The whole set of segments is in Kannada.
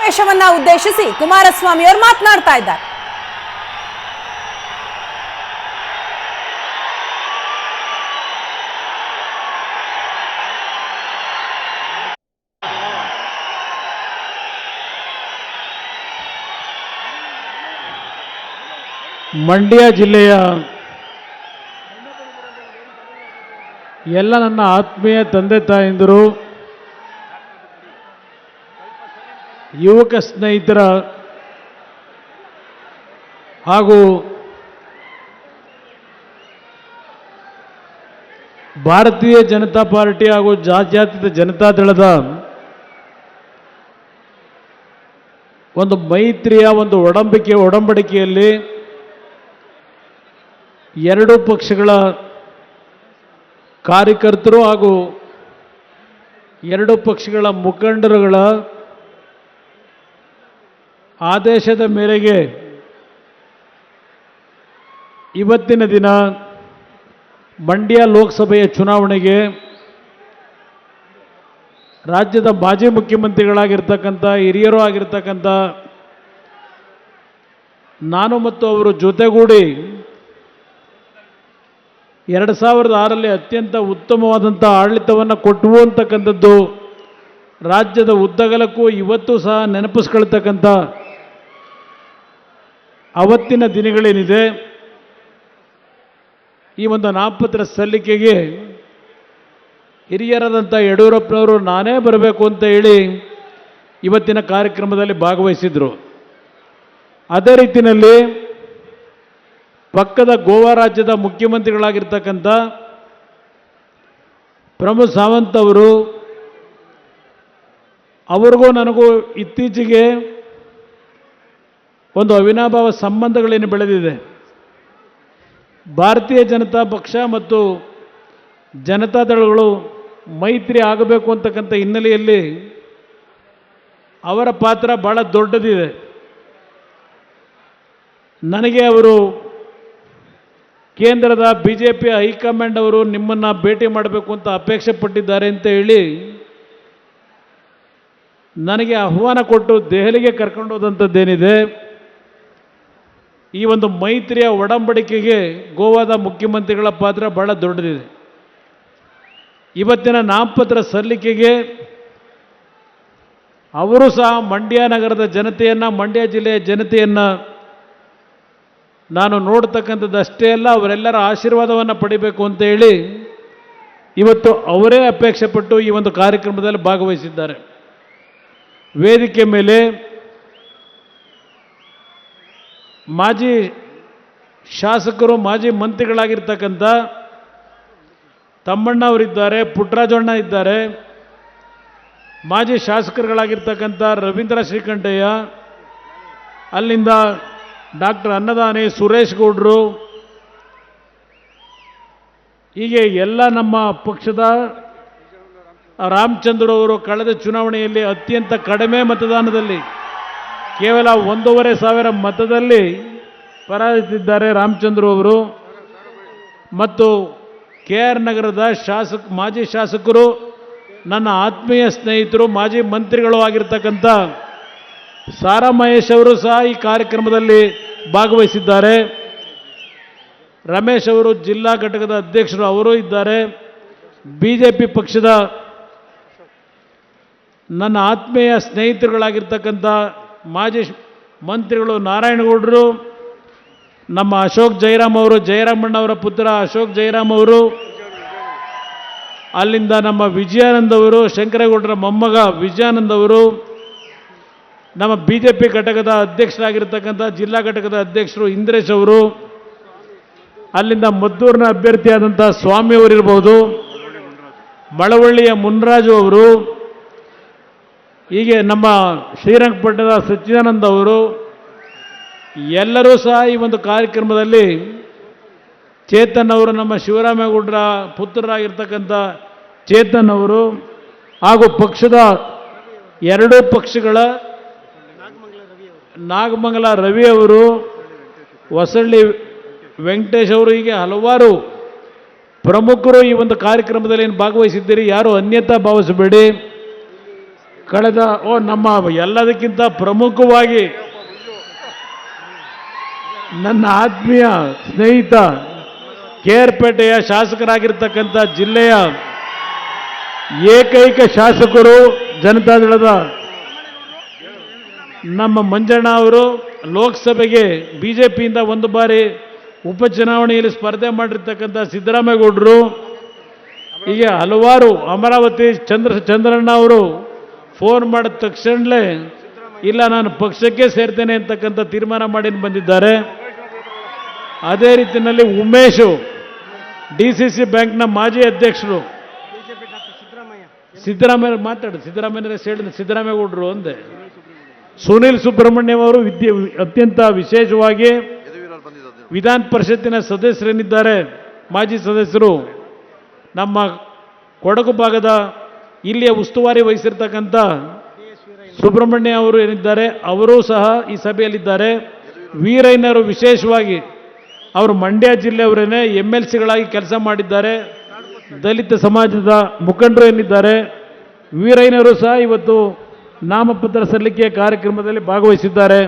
ಸಮಾವೇಶವನ್ನ ಉದ್ದೇಶಿಸಿ ಕುಮಾರಸ್ವಾಮಿ ಅವರು ಮಾತನಾಡ್ತಾ ಇದ್ದಾರೆ. ಮಂಡ್ಯ ಜಿಲ್ಲೆಯ ಎಲ್ಲ ನನ್ನ ಆತ್ಮೀಯ ತಂದೆ ತಾಯಂದಿರು, ಯುವಕ ಸ್ನೇಹಿತರ ಹಾಗೂ ಭಾರತೀಯ ಜನತಾ ಪಾರ್ಟಿ ಹಾಗೂ ಜಾತ್ಯತೀತ ಜನತಾದಳದ ಒಂದು ಮೈತ್ರಿಯ ಒಂದು ಒಡಂಬಡಿಕೆಯಲ್ಲಿ ಎರಡೂ ಪಕ್ಷಗಳ ಕಾರ್ಯಕರ್ತರು ಹಾಗೂ ಎರಡೂ ಪಕ್ಷಗಳ ಮುಖಂಡರುಗಳ ಆದೇಶದ ಮೇರೆಗೆ ಇವತ್ತಿನ ದಿನ ಮಂಡ್ಯ ಲೋಕಸಭೆಯ ಚುನಾವಣೆಗೆ ರಾಜ್ಯದ ಮಾಜಿ ಮುಖ್ಯಮಂತ್ರಿಗಳಾಗಿರ್ತಕ್ಕಂಥ ಹಿರಿಯರು ಆಗಿರ್ತಕ್ಕಂಥ ನಾನು ಮತ್ತು ಅವರು ಜೊತೆಗೂಡಿ 2006ರಲ್ಲಿ ಅತ್ಯಂತ ಉತ್ತಮವಾದಂಥ ಆಡಳಿತವನ್ನು ಕೊಟ್ಟವು ಅಂತಕ್ಕಂಥದ್ದು ರಾಜ್ಯದ ಉದ್ದಗಲಕ್ಕೂ ಇವತ್ತು ಸಹ ನೆನಪಿಸ್ಕೊಳ್ತಕ್ಕಂಥ ಅವತ್ತಿನ ದಿನಗಳೇನಿದೆ, ಈ ಒಂದು ನಾಮಪತ್ರ ಸಲ್ಲಿಕೆಗೆ ಹಿರಿಯರಾದಂಥ ಯಡಿಯೂರಪ್ಪನವರು ನಾನೇ ಬರಬೇಕು ಅಂತ ಹೇಳಿ ಇವತ್ತಿನ ಕಾರ್ಯಕ್ರಮದಲ್ಲಿ ಭಾಗವಹಿಸಿದರು. ಅದೇ ರೀತಿಯಲ್ಲಿ ಪಕ್ಕದ ಗೋವಾ ರಾಜ್ಯದ ಮುಖ್ಯಮಂತ್ರಿಗಳಾಗಿರ್ತಕ್ಕಂಥ ಪ್ರಮೋದ್ ಸಾವಂತ್ ಅವರಿಗೂ ನನಗೂ ಇತ್ತೀಚೆಗೆ ಒಂದು ಅವಿನಾಭಾವ ಸಂಬಂಧಗಳೇನು ಬೆಳೆದಿದೆ. ಭಾರತೀಯ ಜನತಾ ಪಕ್ಷ ಮತ್ತು ಜನತಾದಳಗಳು ಮೈತ್ರಿ ಆಗಬೇಕು ಅಂತಕ್ಕಂಥ ಹಿನ್ನೆಲೆಯಲ್ಲಿ ಅವರ ಪಾತ್ರ ಭಾಳ ದೊಡ್ಡದಿದೆ. ನನಗೆ ಅವರು ಕೇಂದ್ರದ BJP ಹೈಕಮಾಂಡ್ ಅವರು ನಿಮ್ಮನ್ನು ಭೇಟಿ ಮಾಡಬೇಕು ಅಂತ ಅಪೇಕ್ಷೆ ಪಟ್ಟಿದ್ದಾರೆ ಅಂತ ಹೇಳಿ ನನಗೆ ಆಹ್ವಾನ ಕೊಟ್ಟು ದೆಹಲಿಗೆ ಕರ್ಕೊಂಡು ಹೋದಂಥದ್ದೇನಿದೆ, ಈ ಒಂದು ಮೈತ್ರಿಯ ಒಡಂಬಡಿಕೆಗೆ ಗೋವಾದ ಮುಖ್ಯಮಂತ್ರಿಗಳ ಪಾತ್ರ ಭಾಳ ದೊಡ್ಡದಿದೆ. ಇವತ್ತಿನ ನಾಮಪತ್ರ ಸಲ್ಲಿಕೆಗೆ ಅವರು ಸಹ ಮಂಡ್ಯ ನಗರದ ಜನತೆಯನ್ನು, ಮಂಡ್ಯ ಜಿಲ್ಲೆಯ ಜನತೆಯನ್ನು ನಾನು ನೋಡ್ತಕ್ಕಂಥದ್ದು ಅಷ್ಟೇ ಅಲ್ಲ, ಅವರೆಲ್ಲರ ಆಶೀರ್ವಾದವನ್ನು ಪಡಿಬೇಕು ಅಂತ ಹೇಳಿ ಇವತ್ತು ಅವರೇ ಅಪೇಕ್ಷೆ ಪಟ್ಟು ಈ ಒಂದು ಕಾರ್ಯಕ್ರಮದಲ್ಲಿ ಭಾಗವಹಿಸಿದ್ದಾರೆ. ವೇದಿಕೆ ಮೇಲೆ ಮಾಜಿ ಶಾಸಕರು, ಮಾಜಿ ಮಂತ್ರಿಗಳಾಗಿರ್ತಕ್ಕಂಥ ತಮ್ಮಣ್ಣ ಅವರಿದ್ದಾರೆ, ಪುಟ್ಟರಾಜಣ್ಣ ಇದ್ದಾರೆ, ಮಾಜಿ ಶಾಸಕರುಗಳಾಗಿರ್ತಕ್ಕಂಥ ರವೀಂದ್ರ ಶ್ರೀಕಂಠಯ್ಯ, ಅಲ್ಲಿಂದ ಡಾಕ್ಟರ್ ಅನ್ನದಾನಿ, ಸುರೇಶ್ ಗೌಡ್ರು, ಹೀಗೆ ಎಲ್ಲ ನಮ್ಮ ಪಕ್ಷದ ರಾಮಚಂದ್ರ ಅವರು ಕಳೆದ ಚುನಾವಣೆಯಲ್ಲಿ ಅತ್ಯಂತ ಕಡಿಮೆ ಮತದಾನದಲ್ಲಿ ಕೇವಲ 1,500 ಮತದಲ್ಲಿ ಪರಾಜಿತಿದ್ದಾರೆ ರಾಮಚಂದ್ರ ಅವರು. ಮತ್ತು KR ನಗರದ ಮಾಜಿ ಶಾಸಕರು, ನನ್ನ ಆತ್ಮೀಯ ಸ್ನೇಹಿತರು, ಮಾಜಿ ಮಂತ್ರಿಗಳು ಆಗಿರ್ತಕ್ಕಂಥ ಸಾರಾ ಮಹೇಶ್ ಅವರು ಸಹ ಈ ಕಾರ್ಯಕ್ರಮದಲ್ಲಿ ಭಾಗವಹಿಸಿದ್ದಾರೆ. ರಮೇಶ್ ಅವರು ಜಿಲ್ಲಾ ಘಟಕದ ಅಧ್ಯಕ್ಷರು ಅವರು ಇದ್ದಾರೆ. BJP ಪಕ್ಷದ ನನ್ನ ಆತ್ಮೀಯ ಸ್ನೇಹಿತರುಗಳಾಗಿರ್ತಕ್ಕಂಥ ಮಾಜಿ ಮಂತ್ರಿಗಳು ನಾರಾಯಣಗೌಡರು, ನಮ್ಮ ಅಶೋಕ್ ಜಯರಾಮ್ ಅವರು, ಜಯರಾಮಣ್ಣವರ ಪುತ್ರ ಅಶೋಕ್ ಜಯರಾಮ್ ಅವರು, ಅಲ್ಲಿಂದ ನಮ್ಮ ವಿಜಯಾನಂದ್ ಅವರು, ಶಂಕರೇಗೌಡರ ಮೊಮ್ಮಗ ವಿಜಯಾನಂದ್ ಅವರು, ನಮ್ಮ BJP ಘಟಕದ ಅಧ್ಯಕ್ಷರಾಗಿರ್ತಕ್ಕಂಥ ಜಿಲ್ಲಾ ಘಟಕದ ಅಧ್ಯಕ್ಷರು ಇಂದ್ರೇಶ್ ಅವರು, ಅಲ್ಲಿಂದ ಮದ್ದೂರಿನ ಅಭ್ಯರ್ಥಿಯಾದಂಥ ಸ್ವಾಮಿ ಅವರಿರ್ಬೋದು, ಮಳವಳ್ಳಿಯ ಮುನ್ರಾಜು ಅವರು, ಹೀಗೆ ನಮ್ಮ ಶ್ರೀರಂಗಪಟ್ಟಣದ ಸಚ್ಚಿದಾನಂದ ಅವರು, ಎಲ್ಲರೂ ಸಹ ಈ ಒಂದು ಕಾರ್ಯಕ್ರಮದಲ್ಲಿ ಚೇತನ್ ಅವರು, ನಮ್ಮ ಶಿವರಾಮೇಗೌಡರ ಪುತ್ರರಾಗಿರ್ತಕ್ಕಂಥ ಚೇತನ್ ಅವರು, ಹಾಗೂ ಪಕ್ಷದ ಎರಡೂ ಪಕ್ಷಗಳ ನಾಗಮಂಗಲ ರವಿ ಅವರು, ಹೊಸಳ್ಳಿ ವೆಂಕಟೇಶ್ ಅವರು, ಹೀಗೆ ಹಲವಾರು ಪ್ರಮುಖರು ಈ ಒಂದು ಕಾರ್ಯಕ್ರಮದಲ್ಲಿ ಏನು ಭಾಗವಹಿಸಿದ್ದೀರಿ, ಯಾರು ಅನ್ಯತಾ ಭಾವಿಸಬೇಡಿ. ಕಳೆದ ನಮ್ಮ ಎಲ್ಲದಕ್ಕಿಂತ ಪ್ರಮುಖವಾಗಿ ನನ್ನ ಆತ್ಮೀಯ ಸ್ನೇಹಿತ ಕೇರ್ಪೇಟೆಯ ಶಾಸಕರಾಗಿರ್ತಕ್ಕಂಥ ಜಿಲ್ಲೆಯ ಏಕೈಕ ಶಾಸಕರು ಜನತಾದಳದ ನಮ್ಮ ಮಂಜಣ್ಣ ಅವರು ಲೋಕಸಭೆಗೆ ಬಿಜೆಪಿಯಿಂದ ಒಂದು ಬಾರಿ ಉಪಚುನಾವಣೆಯಲ್ಲಿ ಸ್ಪರ್ಧೆ ಮಾಡಿರ್ತಕ್ಕಂಥ ಸಿದ್ದರಾಮೇಗೌಡರು, ಹೀಗೆ ಹಲವಾರು ಅಮರಾವತಿ ಚಂದ್ರಣ್ಣ ಅವರು ಫೋನ್ ಮಾಡಿದ ತಕ್ಷಣಲೇ ಇಲ್ಲ ನಾನು ಪಕ್ಷಕ್ಕೆ ಸೇರ್ತೇನೆ ಅಂತಕ್ಕಂಥ ತೀರ್ಮಾನ ಮಾಡಿ ಬಂದಿದ್ದಾರೆ. ಅದೇ ರೀತಿಯಲ್ಲಿ ಉಮೇಶು DCC ಬ್ಯಾಂಕ್ನ ಮಾಜಿ ಅಧ್ಯಕ್ಷರು ಸಿದ್ದರಾಮೇಗೌಡರು ಅಂದೆ ಸುನೀಲ್ ಸುಬ್ರಹ್ಮಣ್ಯಂ ಅವರು ಅತ್ಯಂತ ವಿಶೇಷವಾಗಿ ವಿಧಾನ ಪರಿಷತ್ತಿನ ಸದಸ್ಯರೇನಿದ್ದಾರೆ, ಮಾಜಿ ಸದಸ್ಯರು, ನಮ್ಮ ಕೊಡಗು ಭಾಗದ ಇಲ್ಲಿಯ ಉಸ್ತುವಾರಿ ವಹಿಸಿರ್ತಕ್ಕಂಥ ಸುಬ್ರಹ್ಮಣ್ಯ ಅವರು ಏನಿದ್ದಾರೆ ಅವರು ಸಹ ಈ ಸಭೆಯಲ್ಲಿದ್ದಾರೆ. ವೀರಯ್ಯನವರು ವಿಶೇಷವಾಗಿ ಅವರು ಮಂಡ್ಯ ಜಿಲ್ಲೆಯವರೇನೆ MLCಗಳಾಗಿ ಕೆಲಸ ಮಾಡಿದ್ದಾರೆ. ದಲಿತ ಸಮಾಜದ ಮುಖಂಡರು ಏನಿದ್ದಾರೆ ವೀರಯ್ಯನವರು ಸಹ ಇವತ್ತು ನಾಮಪತ್ರ ಸಲ್ಲಿಕೆ ಕಾರ್ಯಕ್ರಮದಲ್ಲಿ ಭಾಗವಹಿಸಿದ್ದಾರೆ.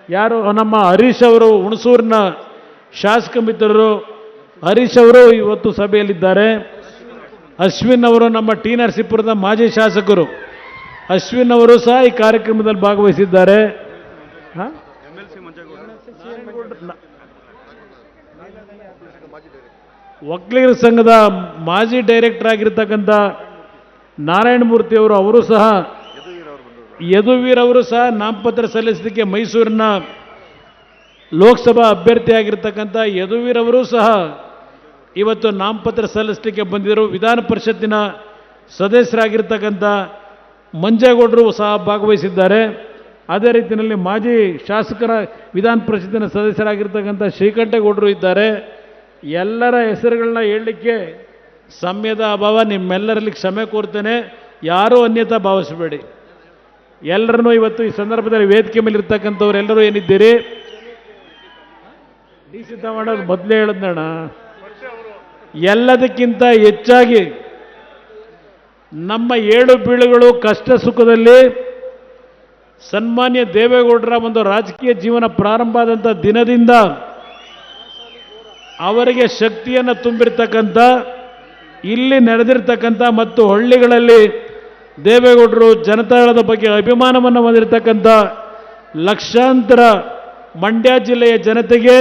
ಯಾರು ನಮ್ಮ ಹರೀಶ್ ಅವರು ಹುಣಸೂರಿನ ಶಾಸಕ ಮಿತ್ರರು, ಹರೀಶ್ ಅವರು ಇವತ್ತು ಸಭೆಯಲ್ಲಿದ್ದಾರೆ. ಅಶ್ವಿನ್ ಅವರು ನಮ್ಮ ಟಿ ನರಸೀಪುರದ ಮಾಜಿ ಶಾಸಕರು, ಅಶ್ವಿನ್ ಅವರು ಸಹ ಈ ಕಾರ್ಯಕ್ರಮದಲ್ಲಿ ಭಾಗವಹಿಸಿದ್ದಾರೆ. ಒಕ್ಕಲಿಗರ ಸಂಘದ ಮಾಜಿ ಡೈರೆಕ್ಟರ್ ಆಗಿರ್ತಕ್ಕಂಥ ನಾರಾಯಣಮೂರ್ತಿ ಅವರು ಸಹ, ಯದುವೀರ್ ಅವರು ಸಹ ನಾಮಪತ್ರ ಸಲ್ಲಿಸಲಿಕ್ಕೆ ಮೈಸೂರಿನ ಲೋಕಸಭಾ ಅಭ್ಯರ್ಥಿಯಾಗಿರ್ತಕ್ಕಂಥ ಯದುವೀರ್ ಅವರು ಸಹ ಇವತ್ತು ನಾಮಪತ್ರ ಸಲ್ಲಿಸಲಿಕ್ಕೆ ಬಂದಿದ್ದರು. ವಿಧಾನ ಪರಿಷತ್ತಿನ ಸದಸ್ಯರಾಗಿರ್ತಕ್ಕಂಥ ಮಂಜೇಗೌಡರು ಸಹ ಭಾಗವಹಿಸಿದ್ದಾರೆ. ಅದೇ ರೀತಿಯಲ್ಲಿ ಮಾಜಿ ಶಾಸಕರ ವಿಧಾನ ಪರಿಷತ್ತಿನ ಸದಸ್ಯರಾಗಿರ್ತಕ್ಕಂಥ ಶ್ರೀಕಂಠೇಗೌಡರು ಇದ್ದಾರೆ. ಎಲ್ಲರ ಹೆಸರುಗಳನ್ನ ಹೇಳಲಿಕ್ಕೆ ಸಮಯದ ಅಭಾವ, ನಿಮ್ಮೆಲ್ಲರಲ್ಲಿ ಕ್ಷಮೆ ಕೋರ್ತೇನೆ, ಯಾರೂ ಅನ್ಯತಾ ಭಾವಿಸಬೇಡಿ. ಎಲ್ಲರನ್ನೂ ಇವತ್ತು ಈ ಸಂದರ್ಭದಲ್ಲಿ ವೇದಿಕೆ ಮೇಲೆ ಇರ್ತಕ್ಕಂಥವ್ರೆಲ್ಲರೂ ಏನಿದ್ದೀರಿ, ಡಿಸಿತ ಮಾಡೋದು ಮೊದಲೇ ಹೇಳಿದ್ನಣ್ಣ. ಎಲ್ಲದಕ್ಕಿಂತ ಹೆಚ್ಚಾಗಿ ನಮ್ಮ ಏಳು ಬೀಳುಗಳು ಕಷ್ಟ ಸುಖದಲ್ಲಿ ಸನ್ಮಾನ್ಯ ದೇವೇಗೌಡರ ಒಂದು ರಾಜಕೀಯ ಜೀವನ ಪ್ರಾರಂಭ ಆದಂಥ ದಿನದಿಂದ ಅವರಿಗೆ ಶಕ್ತಿಯನ್ನು ತುಂಬಿರ್ತಕ್ಕಂಥ, ಇಲ್ಲಿ ನಡೆದಿರ್ತಕ್ಕಂಥ ಮತ್ತು ಹಳ್ಳಿಗಳಲ್ಲಿ ದೇವೇಗೌಡರು ಜನತಾದಳದ ಬಗ್ಗೆ ಅಭಿಮಾನವನ್ನು ಹೊಂದಿರತಕ್ಕಂಥ ಲಕ್ಷಾಂತರ ಮಂಡ್ಯ ಜಿಲ್ಲೆಯ ಜನತೆಗೆ,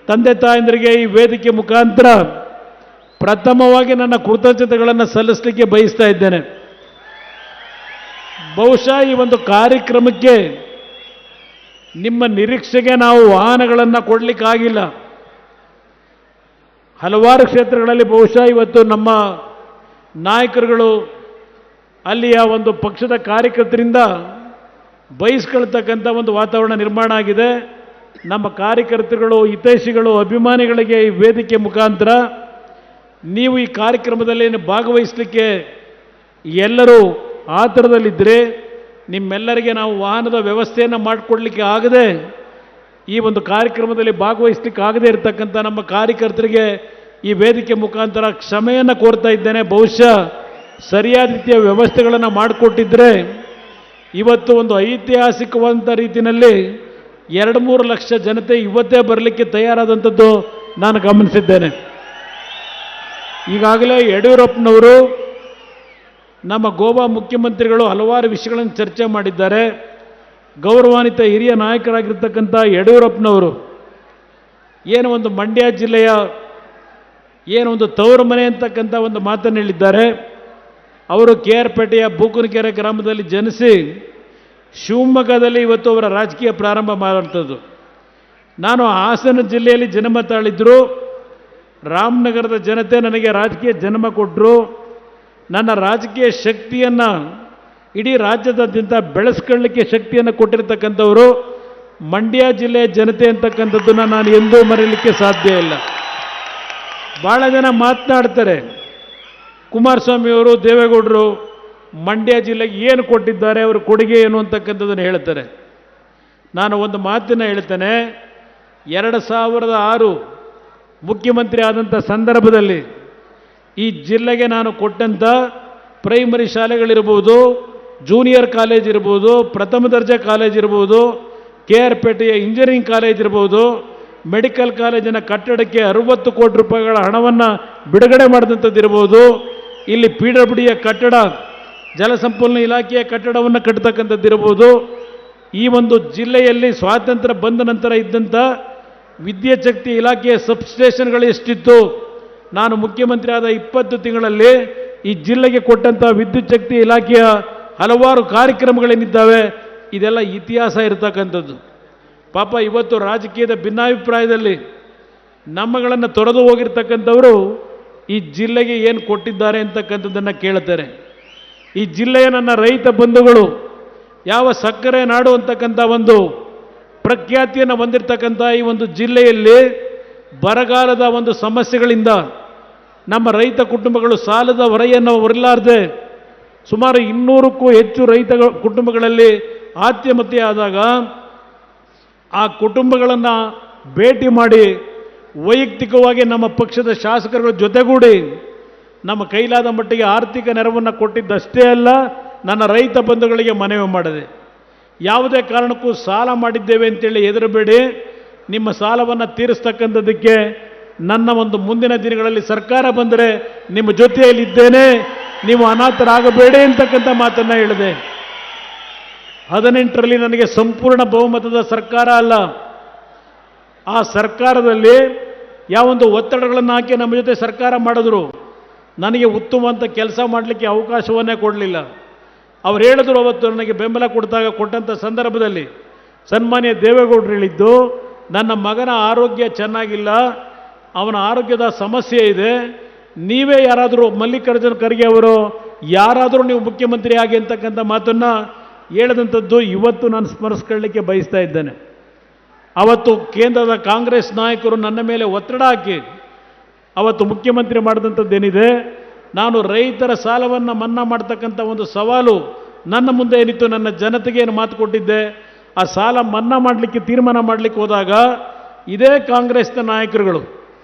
ತಂದೆ ತಾಯಂದರಿಗೆ ಈ ವೇದಿಕೆ ಮುಖಾಂತರ ಪ್ರಥಮವಾಗಿ ನನ್ನ ಕೃತಜ್ಞತೆಗಳನ್ನು ಸಲ್ಲಿಸಲಿಕ್ಕೆ ಬಯಸ್ತಾ ಇದ್ದೇನೆ. ಬಹುಶಃ ಈ ಒಂದು ಕಾರ್ಯಕ್ರಮಕ್ಕೆ ನಿಮ್ಮ ನಿರೀಕ್ಷೆಗೆ ನಾವು ವಾಹನಗಳನ್ನು ಕೊಡಲಿಕ್ಕಾಗಿಲ್ಲ. ಹಲವಾರು ಕ್ಷೇತ್ರಗಳಲ್ಲಿ ಬಹುಶಃ ಇವತ್ತು ನಮ್ಮ ನಾಯಕರುಗಳು ಅಲ್ಲಿಯ ಒಂದು ಪಕ್ಷದ ಕಾರ್ಯಕರ್ತರಿಂದ ಬಯಸ್ಕೊಳ್ತಕ್ಕಂಥ ಒಂದು ವಾತಾವರಣ ನಿರ್ಮಾಣ ಆಗಿದೆ. ನಮ್ಮ ಕಾರ್ಯಕರ್ತರುಗಳು, ಹಿತೈಷಿಗಳು, ಅಭಿಮಾನಿಗಳಿಗೆ ಈ ವೇದಿಕೆ ಮುಖಾಂತರ ನೀವು ಈ ಕಾರ್ಯಕ್ರಮದಲ್ಲಿ ಭಾಗವಹಿಸಲಿಕ್ಕೆ ಎಲ್ಲರೂ ಆತರದಲ್ಲಿದ್ದರೆ ನಿಮ್ಮೆಲ್ಲರಿಗೆ ನಾವು ವಾಹನದ ವ್ಯವಸ್ಥೆಯನ್ನು ಮಾಡಿಕೊಡ್ಲಿಕ್ಕೆ ಆಗದೆ ಈ ಒಂದು ಕಾರ್ಯಕ್ರಮದಲ್ಲಿ ಭಾಗವಹಿಸಲಿಕ್ಕೆ ಆಗದೆ ಇರತಕ್ಕಂಥ ನಮ್ಮ ಕಾರ್ಯಕರ್ತರಿಗೆ ಈ ವೇದಿಕೆ ಮುಖಾಂತರ ಕ್ಷಮೆಯನ್ನು ಕೋರ್ತಾ ಇದ್ದೇನೆ. ಬಹುಶಃ ಸರಿಯಾದ ರೀತಿಯ ವ್ಯವಸ್ಥೆಗಳನ್ನು ಮಾಡಿಕೊಟ್ಟಿದ್ದರೆ ಇವತ್ತು ಒಂದು ಐತಿಹಾಸಿಕವಾದಂಥ ರೀತಿಯಲ್ಲಿ 2-3 ಲಕ್ಷ ಜನತೆ ಇವತ್ತೇ ಬರಲಿಕ್ಕೆ ತಯಾರಾದಂಥದ್ದು ನಾನು ಗಮನಿಸಿದ್ದೇನೆ. ಈಗಾಗಲೇ ಯಡಿಯೂರಪ್ಪನವರು, ನಮ್ಮ ಗೋವಾ ಮುಖ್ಯಮಂತ್ರಿಗಳು ಹಲವಾರು ವಿಷಯಗಳನ್ನು ಚರ್ಚೆ ಮಾಡಿದ್ದಾರೆ. ಗೌರವಾನ್ವಿತ ಹಿರಿಯ ನಾಯಕರಾಗಿರ್ತಕ್ಕಂಥ ಯಡಿಯೂರಪ್ಪನವರು ಏನು ಒಂದು ಮಂಡ್ಯ ಜಿಲ್ಲೆಯ ಏನು ಒಂದು ತವರು ಮನೆ ಅಂತಕ್ಕಂಥ ಒಂದು ಮಾತನ್ನು ಹೇಳಿದ್ದಾರೆ. ಅವರು ಕೇರ್ಪೇಟೆಯ ಬೂಕನಕೆರೆ ಗ್ರಾಮದಲ್ಲಿ ಜನಿಸಿ ಶಿವಮೊಗ್ಗದಲ್ಲಿ ಇವತ್ತು ಅವರ ರಾಜಕೀಯ ಪ್ರಾರಂಭ ಮಾಡುವಂಥದ್ದು. ನಾನು ಹಾಸನ ಜಿಲ್ಲೆಯಲ್ಲಿ ಜನ್ಮ ತಾಳಿದ್ರು. ರಾಮನಗರದ ಜನತೆ ನನಗೆ ರಾಜಕೀಯ ಜನ್ಮ ಕೊಟ್ಟರು. ನನ್ನ ರಾಜಕೀಯ ಶಕ್ತಿಯನ್ನು ಇಡೀ ರಾಜ್ಯದಾದ್ಯಂತ ಬೆಳೆಸ್ಕೊಳ್ಳಲಿಕ್ಕೆ ಶಕ್ತಿಯನ್ನು ಕೊಟ್ಟಿರ್ತಕ್ಕಂಥವರು ಮಂಡ್ಯ ಜಿಲ್ಲೆಯ ಜನತೆ ಅಂತಕ್ಕಂಥದ್ದನ್ನು ನಾನು ಎಂದೂ ಮರೆಯಲಿಕ್ಕೆ ಸಾಧ್ಯ ಇಲ್ಲ. ಭಾಳ ಜನ ಮಾತನಾಡ್ತಾರೆ, ಕುಮಾರಸ್ವಾಮಿಯವರು, ದೇವೇಗೌಡರು ಮಂಡ್ಯ ಜಿಲ್ಲೆಗೆ ಏನು ಕೊಟ್ಟಿದ್ದಾರೆ, ಅವರ ಕೊಡುಗೆ ಏನು ಅಂತಕ್ಕಂಥದ್ದನ್ನು ಹೇಳ್ತಾರೆ. ನಾನು ಒಂದು ಮಾತನ್ನು ಹೇಳ್ತೇನೆ. 2006 ಮುಖ್ಯಮಂತ್ರಿ ಆದಂಥ ಸಂದರ್ಭದಲ್ಲಿ ಈ ಜಿಲ್ಲೆಗೆ ನಾನು ಕೊಟ್ಟಂಥ ಪ್ರೈಮರಿ ಶಾಲೆಗಳಿರ್ಬೋದು, ಜೂನಿಯರ್ ಕಾಲೇಜ್ ಇರ್ಬೋದು, ಪ್ರಥಮ ದರ್ಜೆ ಕಾಲೇಜ್ ಇರ್ಬೋದು, KR ಪೇಟೆಯ ಇಂಜಿನಿಯರಿಂಗ್ ಕಾಲೇಜ್ ಇರ್ಬೋದು, ಮೆಡಿಕಲ್ ಕಾಲೇಜಿನ ಕಟ್ಟಡಕ್ಕೆ 60 ಕೋಟಿ ರೂಪಾಯಿಗಳ ಹಣವನ್ನು ಬಿಡುಗಡೆ ಮಾಡಿದಂಥದ್ದು ಇರ್ಬೋದು, ಇಲ್ಲಿ PWDಯ ಕಟ್ಟಡ, ಜಲಸಂಪನ್ಮೂಲ ಇಲಾಖೆಯ ಕಟ್ಟಡವನ್ನು ಕಟ್ಟತಕ್ಕಂಥದ್ದು ಇರ್ಬೋದು. ಈ ಒಂದು ಜಿಲ್ಲೆಯಲ್ಲಿ ಸ್ವಾತಂತ್ರ್ಯ ಬಂದ ನಂತರ ಇದ್ದಂಥ ವಿದ್ಯುತ್ ಶಕ್ತಿ ಇಲಾಖೆಯ ಸಬ್ಸ್ಟೇಷನ್ಗಳು ಎಷ್ಟಿತ್ತು, ನಾನು ಮುಖ್ಯಮಂತ್ರಿ ಆದ 20 ತಿಂಗಳಲ್ಲಿ ಈ ಜಿಲ್ಲೆಗೆ ಕೊಟ್ಟಂಥ ವಿದ್ಯುತ್ ಶಕ್ತಿ ಇಲಾಖೆಯ ಹಲವಾರು ಕಾರ್ಯಕ್ರಮಗಳೇನಿದ್ದಾವೆ ಇದೆಲ್ಲ ಇತಿಹಾಸ ಇರತಕ್ಕಂಥದ್ದು. ಪಾಪ ಇವತ್ತು ರಾಜಕೀಯದ ಭಿನ್ನಾಭಿಪ್ರಾಯದಲ್ಲಿ ನಮ್ಮಗಳನ್ನು ತೊರೆದು ಹೋಗಿರ್ತಕ್ಕಂಥವರು ಈ ಜಿಲ್ಲೆಗೆ ಏನು ಕೊಟ್ಟಿದ್ದಾರೆ ಅಂತಕ್ಕಂಥದ್ದನ್ನು ಕೇಳ್ತಾರೆ. ಈ ಜಿಲ್ಲೆಯ ನನ್ನ ರೈತ ಬಂಧುಗಳು ಯಾವ ಸಕ್ಕರೆ ನಾಡು ಅಂತಕ್ಕಂಥ ಒಂದು ಪ್ರಖ್ಯಾತಿಯನ್ನು ಹೊಂದಿರತಕ್ಕಂಥ ಈ ಒಂದು ಜಿಲ್ಲೆಯಲ್ಲಿ ಬರಗಾಲದ ಒಂದು ಸಮಸ್ಯೆಗಳಿಂದ ನಮ್ಮ ರೈತ ಕುಟುಂಬಗಳು ಸಾಲದ ಹೊರೆಯನ್ನು ಹೊರಲಾರದೆ ಸುಮಾರು 200ಕ್ಕೂ ಹೆಚ್ಚು ರೈತ ಕುಟುಂಬಗಳಲ್ಲಿ ಆತ್ಮಹತ್ಯೆ ಆದಾಗ ಆ ಕುಟುಂಬಗಳನ್ನು ಭೇಟಿ ಮಾಡಿ ವೈಯಕ್ತಿಕವಾಗಿ ನಮ್ಮ ಪಕ್ಷದ ಶಾಸಕರುಗಳ ಜೊತೆಗೂಡಿ ನಮ್ಮ ಕೈಲಾದ ಮಟ್ಟಿಗೆ ಆರ್ಥಿಕ ನೆರವನ್ನು ಕೊಟ್ಟಿದ್ದಷ್ಟೇ ಅಲ್ಲ, ನನ್ನ ರೈತ ಬಂಧುಗಳಿಗೆ ಮನವಿ ಮಾಡಿದೆ. ಯಾವುದೇ ಕಾರಣಕ್ಕೂ ಸಾಲ ಮಾಡಿದ್ದೇವೆ ಅಂತೇಳಿ ಹೆದರಬೇಡಿ, ನಿಮ್ಮ ಸಾಲವನ್ನು ತೀರಿಸ್ತಕ್ಕಂಥದ್ದಕ್ಕೆ ನನ್ನ ಒಂದು ಮುಂದಿನ ದಿನಗಳಲ್ಲಿ ಸರ್ಕಾರ ಬಂದರೆ ನಿಮ್ಮ ಜೊತೆಯಲ್ಲಿದ್ದೇನೆ, ನೀವು ಅನಾಥರಾಗಬೇಡಿ ಅಂತಕ್ಕಂಥ ಮಾತನ್ನು ಹೇಳಿದೆ. 18ರಲ್ಲಿ ನನಗೆ ಸಂಪೂರ್ಣ ಬಹುಮತದ ಸರ್ಕಾರ ಅಲ್ಲ, ಆ ಸರ್ಕಾರದಲ್ಲಿ ಯಾವೊಂದು ಒತ್ತಡಗಳನ್ನು ಹಾಕಿ ನಮ್ಮ ಜೊತೆ ಸರ್ಕಾರ ಮಾಡಿದ್ರು, ನನಗೆ ಉತ್ತಮವಂತ ಕೆಲಸ ಮಾಡಲಿಕ್ಕೆ ಅವಕಾಶವನ್ನೇ ಕೊಡಲಿಲ್ಲ. ಅವ್ರು ಹೇಳಿದ್ರು, ಅವತ್ತು ನನಗೆ ಬೆಂಬಲ ಕೊಟ್ಟಂಥ ಸಂದರ್ಭದಲ್ಲಿ ಸನ್ಮಾನ್ಯ ದೇವೇಗೌಡರು ಹೇಳಿದ್ದು, ನನ್ನ ಮಗನ ಆರೋಗ್ಯ ಚೆನ್ನಾಗಿಲ್ಲ, ಅವನ ಆರೋಗ್ಯದ ಸಮಸ್ಯೆ ಇದೆ, ನೀವೇ ಯಾರಾದರೂ ಮಲ್ಲಿಕಾರ್ಜುನ ಖರ್ಗೆ ಅವರು ಯಾರಾದರೂ ನೀವು ಮುಖ್ಯಮಂತ್ರಿ ಆಗಿ ಅಂತಕ್ಕಂಥ ಮಾತನ್ನು ಹೇಳಿದಂಥದ್ದು ಇವತ್ತು ನಾನು ಸ್ಮರಿಸ್ಕೊಳ್ಳಲಿಕ್ಕೆ ಬಯಸ್ತಾ ಇದ್ದೇನೆ. ಅವತ್ತು ಕೇಂದ್ರದ ಕಾಂಗ್ರೆಸ್ ನಾಯಕರು ನನ್ನ ಮೇಲೆ ಒತ್ತಡ ಹಾಕಿ ಅವತ್ತು ಮುಖ್ಯಮಂತ್ರಿ ಮಾಡಿದಂಥದ್ದೇನಿದೆ, ನಾನು ರೈತರ ಸಾಲವನ್ನು ಮನ್ನಾ ಮಾಡ್ತಕ್ಕಂಥ ಒಂದು ಸವಾಲು ನನ್ನ ಮುಂದೆ ಏನಿತ್ತು, ನನ್ನ ಜನತೆಗೆ ಏನು ಮಾತು ಕೊಟ್ಟಿದ್ದೆ, ಆ ಸಾಲ ಮನ್ನಾ ಮಾಡಲಿಕ್ಕೆ ತೀರ್ಮಾನ ಮಾಡಲಿಕ್ಕೆ ಹೋದಾಗ ಇದೇ ಕಾಂಗ್ರೆಸ್ನ ನಾಯಕರುಗಳು